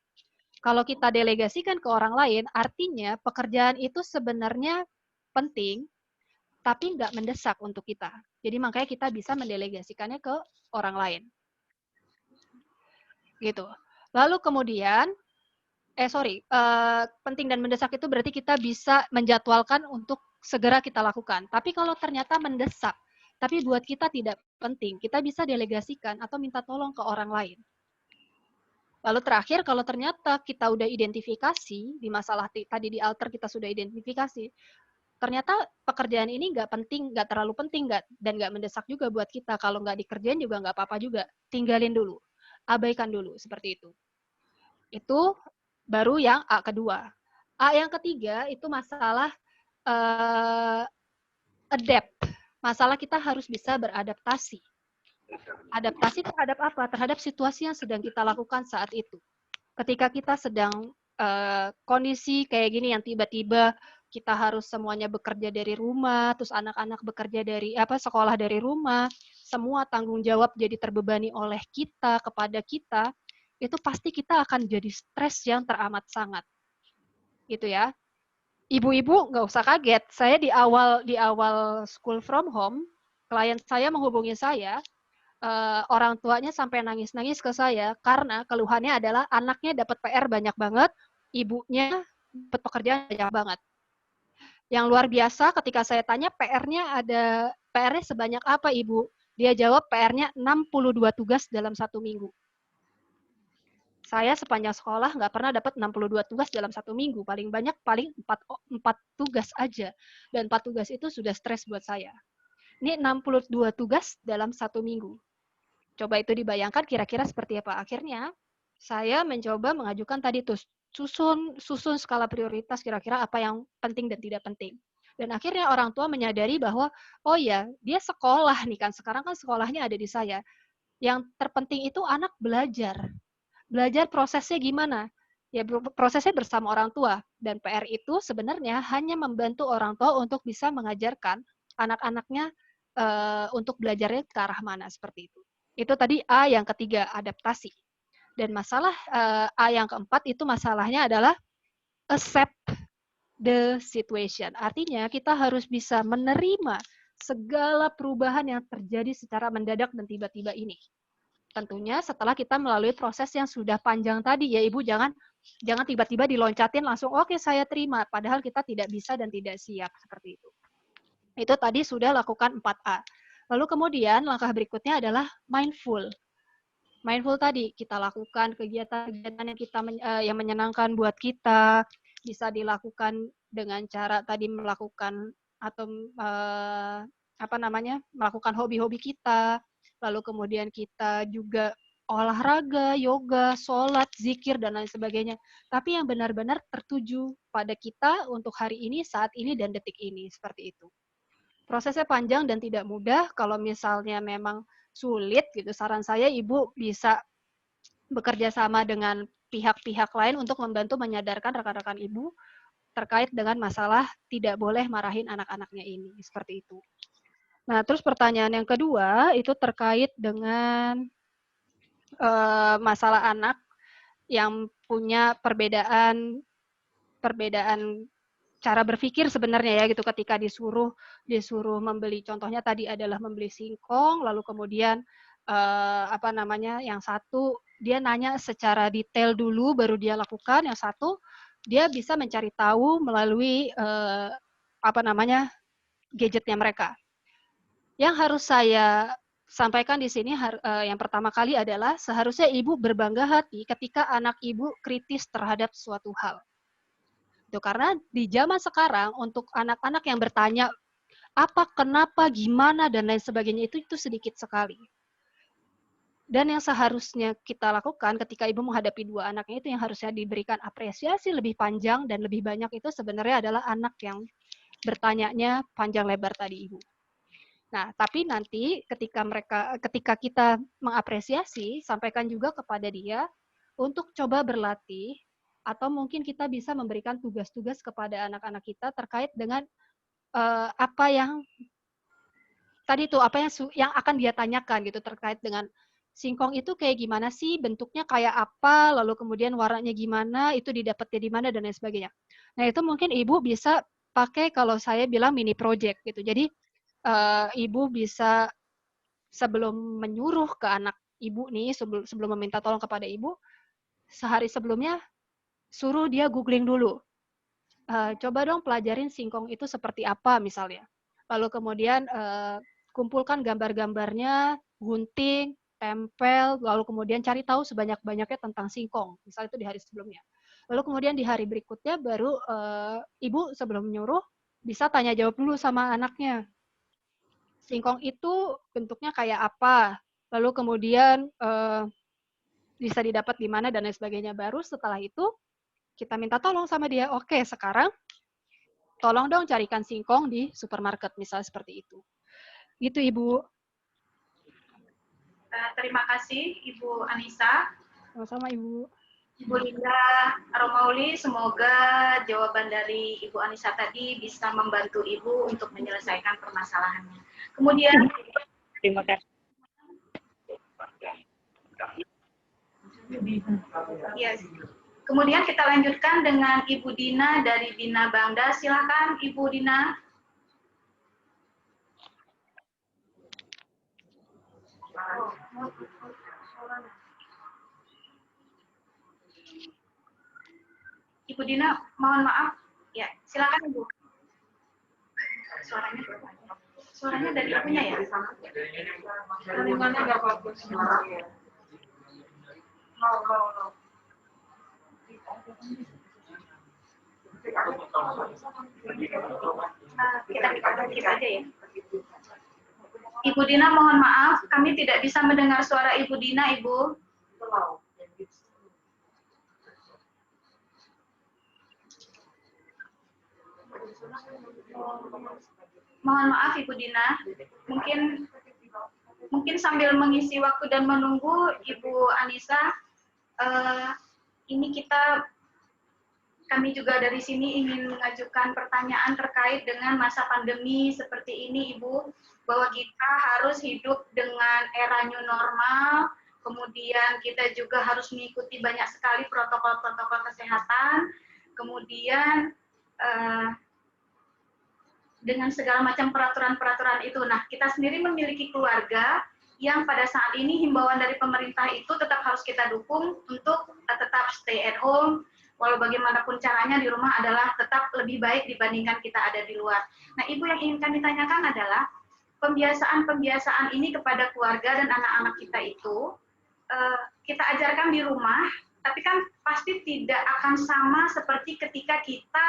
Kalau kita delegasikan ke orang lain, artinya pekerjaan itu sebenarnya penting, tapi nggak mendesak untuk kita. Jadi makanya kita bisa mendelegasikannya ke orang lain. Gitu. Lalu kemudian, penting dan mendesak itu berarti kita bisa menjadwalkan untuk segera kita lakukan. Tapi kalau ternyata mendesak, tapi buat kita tidak penting, kita bisa delegasikan atau minta tolong ke orang lain. Lalu terakhir, kalau ternyata kita udah identifikasi, di masalah tadi di alter kita sudah identifikasi, ternyata pekerjaan ini nggak penting, nggak terlalu penting, dan nggak mendesak juga buat kita. Kalau nggak dikerjain juga nggak apa-apa juga. Tinggalin dulu, abaikan dulu, seperti itu. Itu baru yang A kedua. A yang ketiga itu masalah adapt. Masalah kita harus bisa beradaptasi. Adaptasi terhadap apa? Terhadap situasi yang sedang kita lakukan saat itu. Ketika kita sedang kondisi kayak gini yang tiba-tiba kita harus semuanya bekerja dari rumah, terus anak-anak bekerja dari sekolah dari rumah, semua tanggung jawab jadi terbebani oleh kita kepada kita, itu pasti kita akan jadi stres yang teramat sangat. Gitu ya. Ibu-ibu nggak usah kaget. Saya di awal school from home, klien saya menghubungi saya, orang tuanya sampai nangis-nangis ke saya karena keluhannya adalah anaknya dapat PR banyak banget, ibunya dapat pekerjaan banyak banget. Yang luar biasa ketika saya tanya PR-nya sebanyak apa Ibu? Dia jawab PR-nya 62 tugas dalam 1 minggu. Saya sepanjang sekolah nggak pernah dapat 62 tugas dalam 1 minggu. Paling banyak 4 tugas aja. Dan 4 tugas itu sudah stres buat saya. Ini 62 tugas dalam 1 minggu. Coba itu dibayangkan kira-kira seperti apa. Akhirnya saya mencoba mengajukan tadi tuh susun skala prioritas kira-kira apa yang penting dan tidak penting. Dan akhirnya orang tua menyadari bahwa oh ya, dia sekolah nih kan. Sekarang kan sekolahnya ada di saya. Yang terpenting itu anak belajar. Belajar prosesnya gimana? Ya prosesnya bersama orang tua. Dan PR itu sebenarnya hanya membantu orang tua untuk bisa mengajarkan anak-anaknya untuk belajarnya ke arah mana seperti itu. Itu tadi A yang ketiga, adaptasi. Dan masalah A yang keempat itu masalahnya adalah accept the situation. Artinya kita harus bisa menerima segala perubahan yang terjadi secara mendadak dan tiba-tiba ini. Tentunya setelah kita melalui proses yang sudah panjang tadi ya Ibu, jangan tiba-tiba diloncatin langsung oke saya terima, padahal kita tidak bisa dan tidak siap seperti itu. Itu tadi sudah lakukan 4A. Lalu kemudian langkah berikutnya adalah mindful. Mindful tadi kita lakukan kegiatan-kegiatan yang menyenangkan buat kita, bisa dilakukan dengan cara tadi melakukan atau melakukan hobi-hobi kita, lalu kemudian kita juga olahraga, yoga, sholat, zikir, dan lain sebagainya. Tapi yang benar-benar tertuju pada kita untuk hari ini, saat ini, dan detik ini, seperti itu. Prosesnya panjang dan tidak mudah. Kalau misalnya memang sulit, gitu, saran saya Ibu bisa bekerja sama dengan pihak-pihak lain untuk membantu menyadarkan rekan-rekan Ibu terkait dengan masalah tidak boleh marahin anak-anaknya ini, seperti itu. Nah, terus pertanyaan yang kedua itu terkait dengan masalah anak yang punya perbedaan cara berpikir sebenarnya ya gitu ketika disuruh membeli, contohnya tadi adalah membeli singkong, lalu kemudian yang satu dia nanya secara detail dulu baru dia lakukan, yang satu dia bisa mencari tahu melalui gadgetnya mereka. Yang harus saya sampaikan di sini yang pertama kali adalah seharusnya ibu berbangga hati ketika anak ibu kritis terhadap suatu hal. Itu karena di zaman sekarang untuk anak-anak yang bertanya apa, kenapa, gimana, dan lain sebagainya itu sedikit sekali. Dan yang seharusnya kita lakukan ketika ibu menghadapi dua anaknya itu yang harusnya diberikan apresiasi lebih panjang dan lebih banyak itu sebenarnya adalah anak yang bertanyanya panjang lebar tadi ibu. Nah, tapi nanti ketika kita mengapresiasi, sampaikan juga kepada dia untuk coba berlatih atau mungkin kita bisa memberikan tugas-tugas kepada anak-anak kita terkait dengan apa yang akan dia tanyakan gitu terkait dengan singkong itu kayak gimana sih, bentuknya kayak apa, lalu kemudian warnanya gimana, itu didapatnya di mana dan lain sebagainya. Nah, itu mungkin ibu bisa pakai kalau saya bilang mini project gitu. Jadi ibu bisa sebelum menyuruh ke anak ibu nih, sebelum meminta tolong kepada ibu, sehari sebelumnya suruh dia googling dulu. Coba dong pelajarin singkong itu seperti apa misalnya. Lalu kemudian kumpulkan gambar-gambarnya, gunting, tempel, lalu kemudian cari tahu sebanyak-banyaknya tentang singkong. Misalnya itu di hari sebelumnya. Lalu kemudian di hari berikutnya baru ibu sebelum menyuruh bisa tanya jawab dulu sama anaknya. Singkong itu bentuknya kayak apa? Lalu kemudian bisa didapat di mana dan lain sebagainya. Baru setelah itu kita minta tolong sama dia. Oke, sekarang tolong dong carikan singkong di supermarket, misalnya seperti itu. Gitu, Ibu. Terima kasih, Ibu Anissa. Sama-sama, Ibu. Ibu Linda Romauli, semoga jawaban dari Ibu Anissa tadi bisa membantu Ibu untuk menyelesaikan permasalahannya. Kemudian, terima kasih. Yes. Kemudian kita lanjutkan dengan Ibu Dina dari Bina Bangda. Silakan Ibu Dina. Ibu Dina, mohon maaf. Ya, silakan Ibu. Suaranya dari ibunya ya? Sambungannya nggak bagus. Kita aja ya. Ibu Dina, mohon maaf, kami tidak bisa mendengar suara Ibu Dina, Ibu. Mohon maaf Ibu Dina, mungkin sambil mengisi waktu dan menunggu Ibu Anissa, kami juga dari sini ingin mengajukan pertanyaan terkait dengan masa pandemi seperti ini Ibu, bahwa kita harus hidup dengan era new normal, kemudian kita juga harus mengikuti banyak sekali protokol-protokol kesehatan, kemudian dengan segala macam peraturan-peraturan itu. Nah, kita sendiri memiliki keluarga yang pada saat ini himbauan dari pemerintah itu tetap harus kita dukung untuk tetap stay at home, walau bagaimanapun caranya di rumah adalah tetap lebih baik dibandingkan kita ada di luar. Nah, Ibu, yang ingin kami tanyakan adalah pembiasaan-pembiasaan ini kepada keluarga dan anak-anak kita itu kita ajarkan di rumah, tapi kan pasti tidak akan sama seperti ketika kita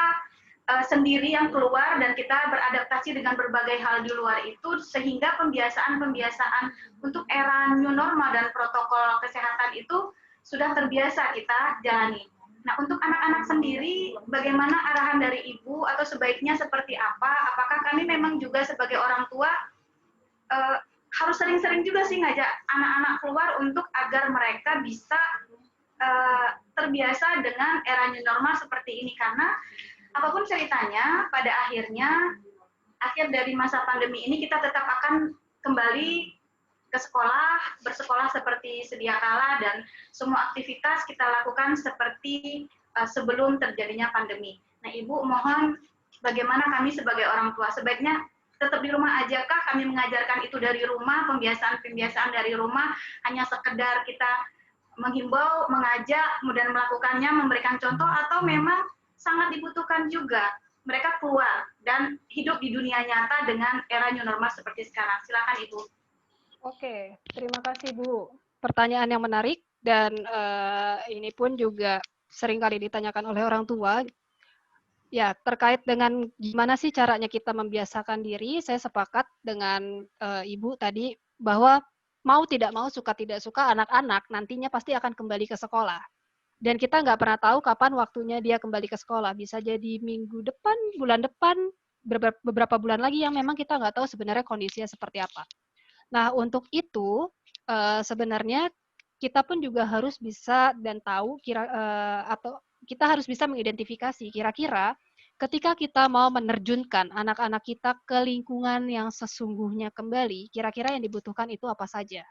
sendiri yang keluar dan kita beradaptasi dengan berbagai hal di luar itu, sehingga pembiasaan-pembiasaan untuk era new normal dan protokol kesehatan itu sudah terbiasa kita jalani. Nah, untuk anak-anak sendiri, bagaimana arahan dari Ibu atau sebaiknya seperti apa? Apakah kami memang juga sebagai orang tua harus sering-sering juga sih ngajak anak-anak keluar untuk agar mereka bisa terbiasa dengan era new normal seperti ini, karena apapun ceritanya, pada akhirnya, akhir dari masa pandemi ini kita tetap akan kembali ke sekolah, bersekolah seperti sedia kala, dan semua aktivitas kita lakukan seperti sebelum terjadinya pandemi. Nah, Ibu, mohon bagaimana kami sebagai orang tua, sebaiknya tetap di rumah aja kah? Kami mengajarkan itu dari rumah, pembiasaan-pembiasaan dari rumah, hanya sekedar kita menghimbau, mengajak, kemudian melakukannya, memberikan contoh, atau memang sangat dibutuhkan juga mereka keluar dan hidup di dunia nyata dengan era new normal seperti sekarang. Silakan, Ibu. Oke, terima kasih Bu. Pertanyaan yang menarik, dan ini pun juga sering kali ditanyakan oleh orang tua. Ya, terkait dengan gimana sih caranya kita membiasakan diri, saya sepakat dengan Ibu tadi bahwa mau tidak mau, suka tidak suka, anak-anak nantinya pasti akan kembali ke sekolah. Dan kita nggak pernah tahu kapan waktunya dia kembali ke sekolah. Bisa jadi minggu depan, bulan depan, beberapa bulan lagi yang memang kita nggak tahu sebenarnya kondisinya seperti apa. Nah, untuk itu sebenarnya kita pun juga harus bisa dan tahu atau kita harus bisa mengidentifikasi kira-kira ketika kita mau menerjunkan anak-anak kita ke lingkungan yang sesungguhnya kembali, kira-kira yang dibutuhkan itu apa saja.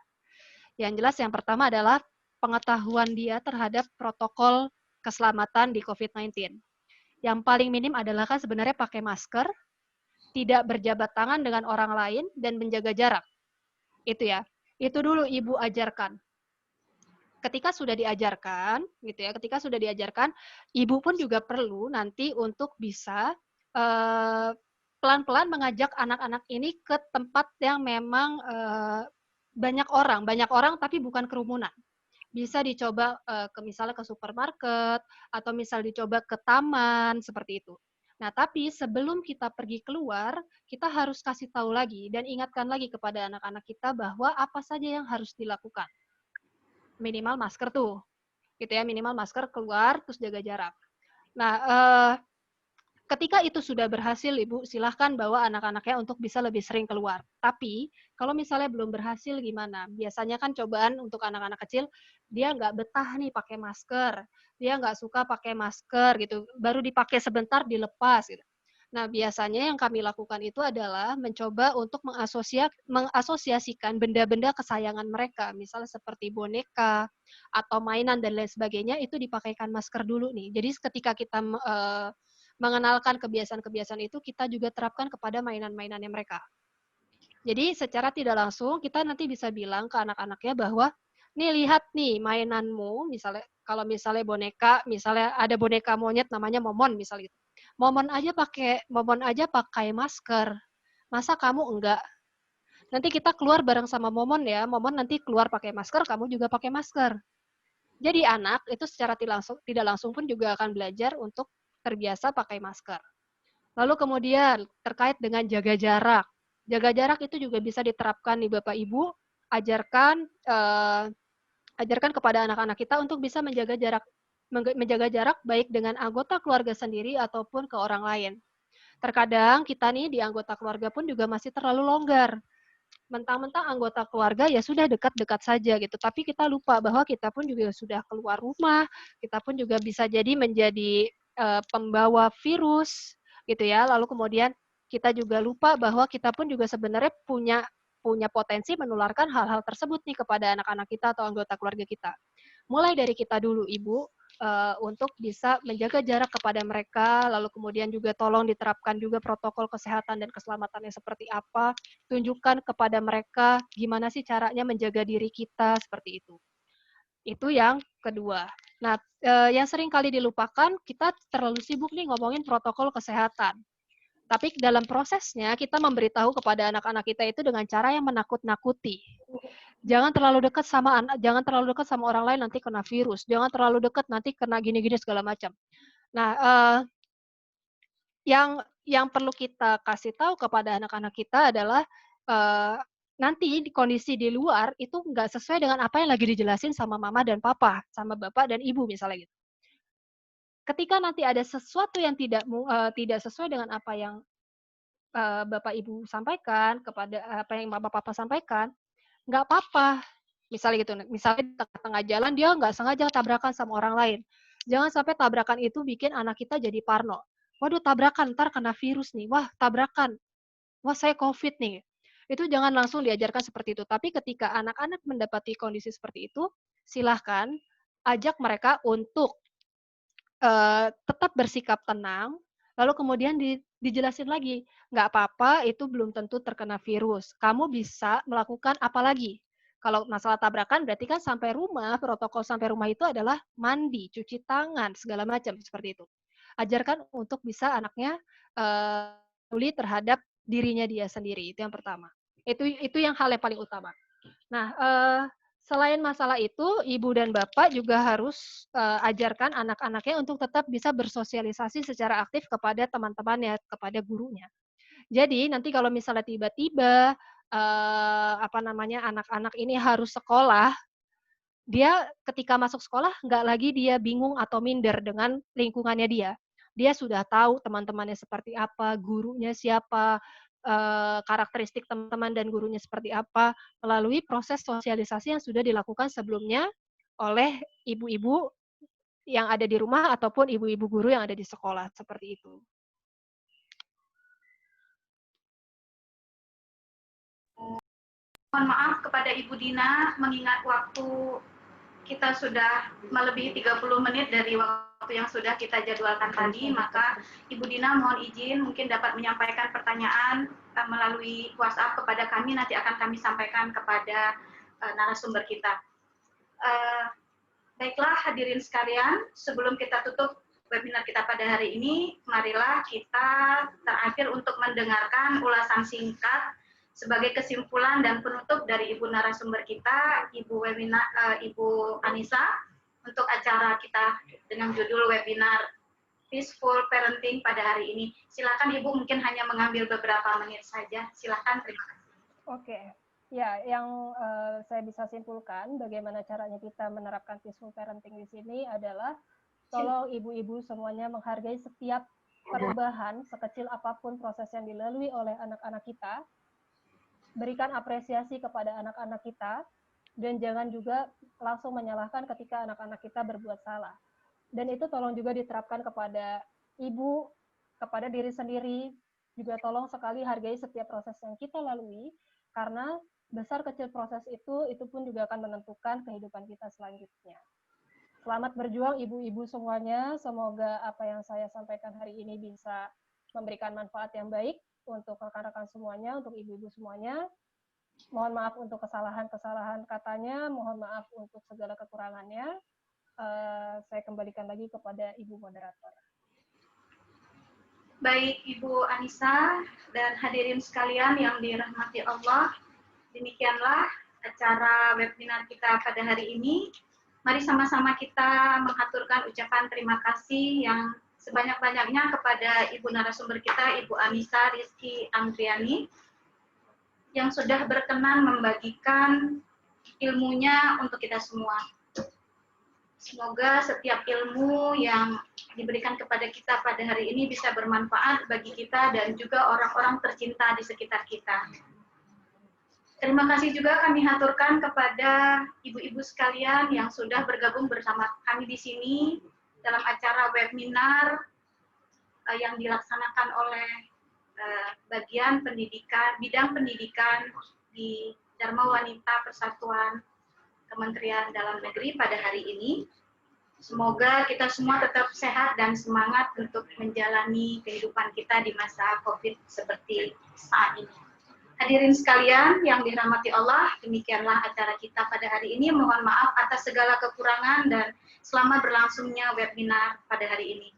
Yang jelas yang pertama adalah pengetahuan dia terhadap protokol keselamatan di COVID-19. Yang paling minim adalah kan sebenarnya pakai masker, tidak berjabat tangan dengan orang lain, dan menjaga jarak. Itu ya. Itu dulu Ibu ajarkan. Ketika sudah diajarkan, gitu ya, ketika sudah diajarkan, Ibu pun juga perlu nanti untuk bisa pelan-pelan mengajak anak-anak ini ke tempat yang memang banyak orang tapi bukan kerumunan. Bisa dicoba misalnya ke supermarket, atau misal dicoba ke taman, seperti itu. Nah, tapi sebelum kita pergi keluar, kita harus kasih tahu lagi dan ingatkan lagi kepada anak-anak kita bahwa apa saja yang harus dilakukan. Minimal masker tuh, gitu ya, minimal masker keluar, terus jaga jarak. Nah, ketika itu sudah berhasil, Ibu, silahkan bawa anak-anaknya untuk bisa lebih sering keluar. Tapi, kalau misalnya belum berhasil gimana? Biasanya kan cobaan untuk anak-anak kecil, dia nggak betah nih pakai masker. Dia nggak suka pakai masker gitu. Baru dipakai sebentar, dilepas gitu. Nah, biasanya yang kami lakukan itu adalah mencoba untuk mengasosiasikan benda-benda kesayangan mereka. Misalnya seperti boneka, atau mainan, dan lain sebagainya, itu dipakaikan masker dulu nih. Jadi ketika kita mengenalkan kebiasaan-kebiasaan itu, kita juga terapkan kepada mainan-mainannya mereka. Jadi secara tidak langsung kita nanti bisa bilang ke anak-anaknya bahwa, nih lihat nih mainanmu, misalnya kalau misalnya boneka, misalnya ada boneka monyet namanya Momon misalnya gitu. Momon aja pakai masker. Masa kamu enggak? Nanti kita keluar bareng sama Momon ya. Momon nanti keluar pakai masker, kamu juga pakai masker. Jadi anak itu secara tidak langsung pun juga akan belajar untuk terbiasa pakai masker. Lalu kemudian terkait dengan jaga jarak. Jaga jarak itu juga bisa diterapkan nih Bapak Ibu, ajarkan kepada anak-anak kita untuk bisa menjaga jarak baik dengan anggota keluarga sendiri ataupun ke orang lain. Terkadang kita nih di anggota keluarga pun juga masih terlalu longgar. Mentang-mentang anggota keluarga ya sudah dekat-dekat saja gitu, tapi kita lupa bahwa kita pun juga sudah keluar rumah, kita pun juga bisa jadi menjadi pembawa virus gitu ya. Lalu kemudian kita juga lupa bahwa kita pun juga sebenarnya punya potensi menularkan hal-hal tersebut nih kepada anak-anak kita atau anggota keluarga kita. Mulai dari kita dulu, Ibu, untuk bisa menjaga jarak kepada mereka, lalu kemudian juga tolong diterapkan juga protokol kesehatan dan keselamatannya seperti apa, tunjukkan kepada mereka gimana sih caranya menjaga diri kita, seperti itu. Itu yang kedua. Nah, yang sering kali dilupakan, kita terlalu sibuk nih ngomongin protokol kesehatan. Tapi dalam prosesnya kita memberitahu kepada anak-anak kita itu dengan cara yang menakut-nakuti. Jangan terlalu dekat sama orang lain nanti kena virus. Jangan terlalu dekat nanti kena gini-gini segala macam. Nah, yang perlu kita kasih tahu kepada anak-anak kita adalah nanti di kondisi di luar itu nggak sesuai dengan apa yang lagi dijelasin sama mama dan papa, sama bapak dan ibu misalnya gitu. Ketika nanti ada sesuatu yang tidak sesuai dengan apa yang bapak ibu sampaikan kepada apa yang mama papa sampaikan, nggak apa-apa. Misalnya gitu, misalnya di tengah jalan dia nggak sengaja tabrakan sama orang lain. Jangan sampai tabrakan itu bikin anak kita jadi parno. Waduh tabrakan, ntar kena virus nih. Wah tabrakan, wah saya COVID nih. Itu jangan langsung diajarkan seperti itu. Tapi ketika anak-anak mendapati kondisi seperti itu, silahkan ajak mereka untuk tetap bersikap tenang, lalu kemudian dijelasin lagi, nggak apa-apa itu belum tentu terkena virus. Kamu bisa melakukan apa lagi? Kalau masalah tabrakan berarti kan sampai rumah, protokol sampai rumah itu adalah mandi, cuci tangan, segala macam seperti itu. Ajarkan untuk bisa anaknya peduli terhadap dirinya dia sendiri, itu yang pertama. Itu yang hal yang paling utama. Nah, selain masalah itu, ibu dan bapak juga harus ajarkan anak-anaknya untuk tetap bisa bersosialisasi secara aktif kepada teman-temannya, kepada gurunya. Jadi nanti kalau misalnya tiba-tiba anak-anak ini harus sekolah, dia ketika masuk sekolah nggak lagi dia bingung atau minder dengan lingkungannya dia. Dia sudah tahu teman-temannya seperti apa, gurunya siapa, karakteristik teman-teman dan gurunya seperti apa, melalui proses sosialisasi yang sudah dilakukan sebelumnya oleh ibu-ibu yang ada di rumah ataupun ibu-ibu guru yang ada di sekolah, seperti itu. Mohon maaf kepada Ibu Dina, mengingat waktu kita sudah melebihi 30 menit dari waktu yang sudah kita jadwalkan tadi, maka Ibu Dina mohon izin mungkin dapat menyampaikan pertanyaan melalui WhatsApp kepada kami, nanti akan kami sampaikan kepada narasumber kita. Baiklah hadirin sekalian, sebelum kita tutup webinar kita pada hari ini, marilah kita terakhir untuk mendengarkan ulasan singkat sebagai kesimpulan dan penutup dari Ibu narasumber kita, Ibu Anissa, untuk acara kita dengan judul webinar Peaceful Parenting pada hari ini. Silakan Ibu, mungkin hanya mengambil beberapa menit saja. Silakan, terima kasih. Oke. Ya, yang saya bisa simpulkan bagaimana caranya kita menerapkan peaceful parenting di sini adalah tolong ibu-ibu semuanya menghargai setiap perubahan sekecil apapun proses yang dilalui oleh anak-anak kita. Berikan apresiasi kepada anak-anak kita, dan jangan juga langsung menyalahkan ketika anak-anak kita berbuat salah. Dan itu tolong juga diterapkan kepada ibu, kepada diri sendiri, juga tolong sekali hargai setiap proses yang kita lalui, karena besar kecil proses itu pun juga akan menentukan kehidupan kita selanjutnya. Selamat berjuang ibu-ibu semuanya, semoga apa yang saya sampaikan hari ini bisa memberikan manfaat yang baik untuk rekan-rekan semuanya, untuk ibu-ibu semuanya. Mohon maaf untuk kesalahan-kesalahan katanya, mohon maaf untuk segala kekurangannya. Saya kembalikan lagi kepada Ibu Moderator. Baik Ibu Anissa dan hadirin sekalian yang dirahmati Allah, demikianlah acara webinar kita pada hari ini. Mari sama-sama kita mengaturkan ucapan terima kasih yang sebanyak-banyaknya kepada Ibu narasumber kita, Ibu Anissa Rizky Andriani, yang sudah berkenan membagikan ilmunya untuk kita semua. Semoga setiap ilmu yang diberikan kepada kita pada hari ini bisa bermanfaat bagi kita dan juga orang-orang tercinta di sekitar kita. Terima kasih juga kami haturkan kepada ibu-ibu sekalian yang sudah bergabung bersama kami di sini dalam acara webinar yang dilaksanakan oleh bagian pendidikan, bidang pendidikan di Dharma Wanita Persatuan Kementerian Dalam Negeri pada hari ini. Semoga kita semua tetap sehat dan semangat untuk menjalani kehidupan kita di masa COVID seperti saat ini. Hadirin sekalian yang dirahmati Allah, demikianlah acara kita pada hari ini. Mohon maaf atas segala kekurangan dan selamat berlangsungnya webinar pada hari ini.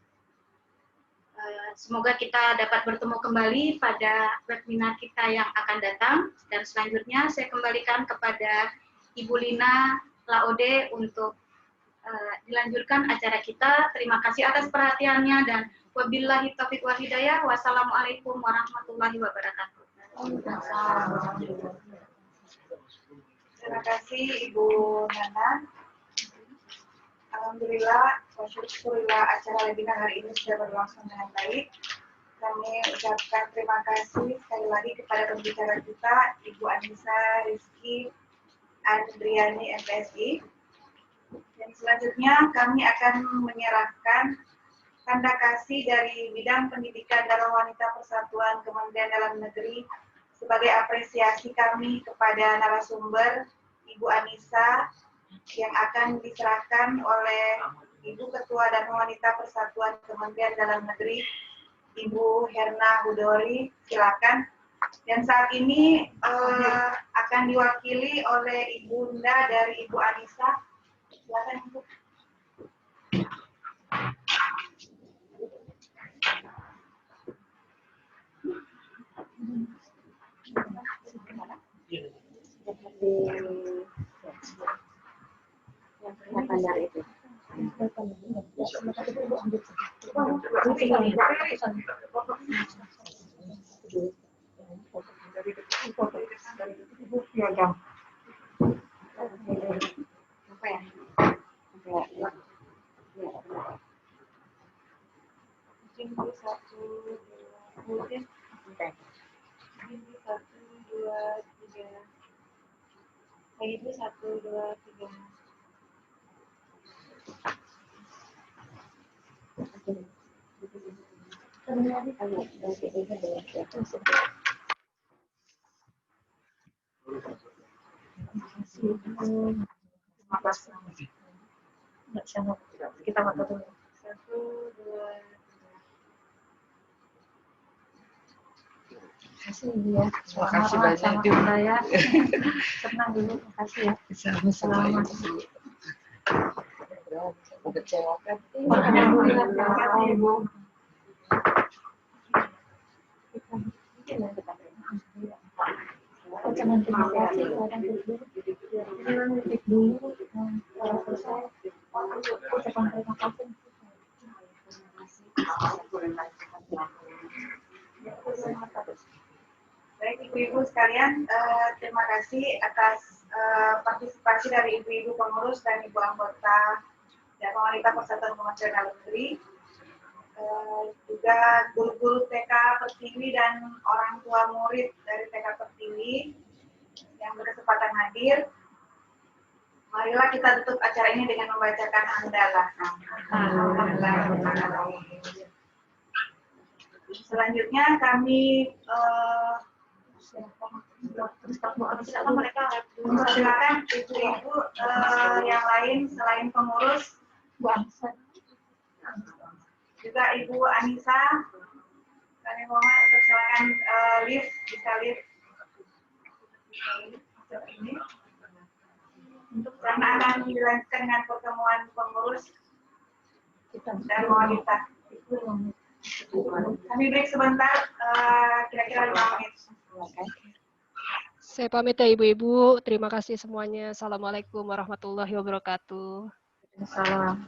Semoga kita dapat bertemu kembali pada webinar kita yang akan datang. Dan selanjutnya saya kembalikan kepada Ibu Lina Laode untuk dilanjutkan acara kita. Terima kasih atas perhatiannya dan wabillahi taufiq wal hidayah. Wassalamualaikum warahmatullahi wabarakatuh. Terima kasih Ibu Nana. Alhamdulillah, syukurlah acara webinar hari ini sudah berlangsung dengan baik. Kami ucapkan terima kasih sekali lagi kepada pembicara kita, Ibu Anissa Rizky Andriani MPSI. Dan selanjutnya kami akan menyerahkan tanda kasih dari Bidang Pendidikan dan Wanita Persatuan Kementerian Dalam Negeri sebagai apresiasi kami kepada narasumber Ibu Anissa yang akan diserahkan oleh Ibu Ketua dan Wanita Persatuan Kementerian Dalam Negeri, Ibu Herna Hudori. Silakan. Dan saat ini akan diwakili oleh Ibunda dari Ibu Anissa. Silakan Ibu. Kita foto dulu. 1, 2. Terima kasih ya. Terima kasih banyak juga. Ya. Tenang dulu, terima kasih ya. Sama-sama. Mengecewakan. Terima kasih Ibu. Jangan terima kasih dulu. Selesai. Ucapan terima kasih. Baik Ibu-Ibu sekalian, terima kasih atas partisipasi dari Ibu-Ibu pengurus dan Ibu anggota dan Wanita Persatuan Kementerian Dalam Negeri, juga guru-guru TK Pertiwi dan orang tua murid dari TK Pertiwi yang berkesempatan hadir. Marilah kita tutup acara ini dengan membacakan hamdalah. Selanjutnya kami silakan ibu-ibu yang lain selain pengurus, juga Ibu Anissa, kami mohon untuk silakan lift, bisa lift ini untuk karena akan dilanjutkan dengan pertemuan pengurus dan wanita. Kami break sebentar, kira-kira 5 menit. Saya pamit ya Ibu-Ibu. Terima kasih semuanya. Assalamualaikum warahmatullahi wabarakatuh. Salam.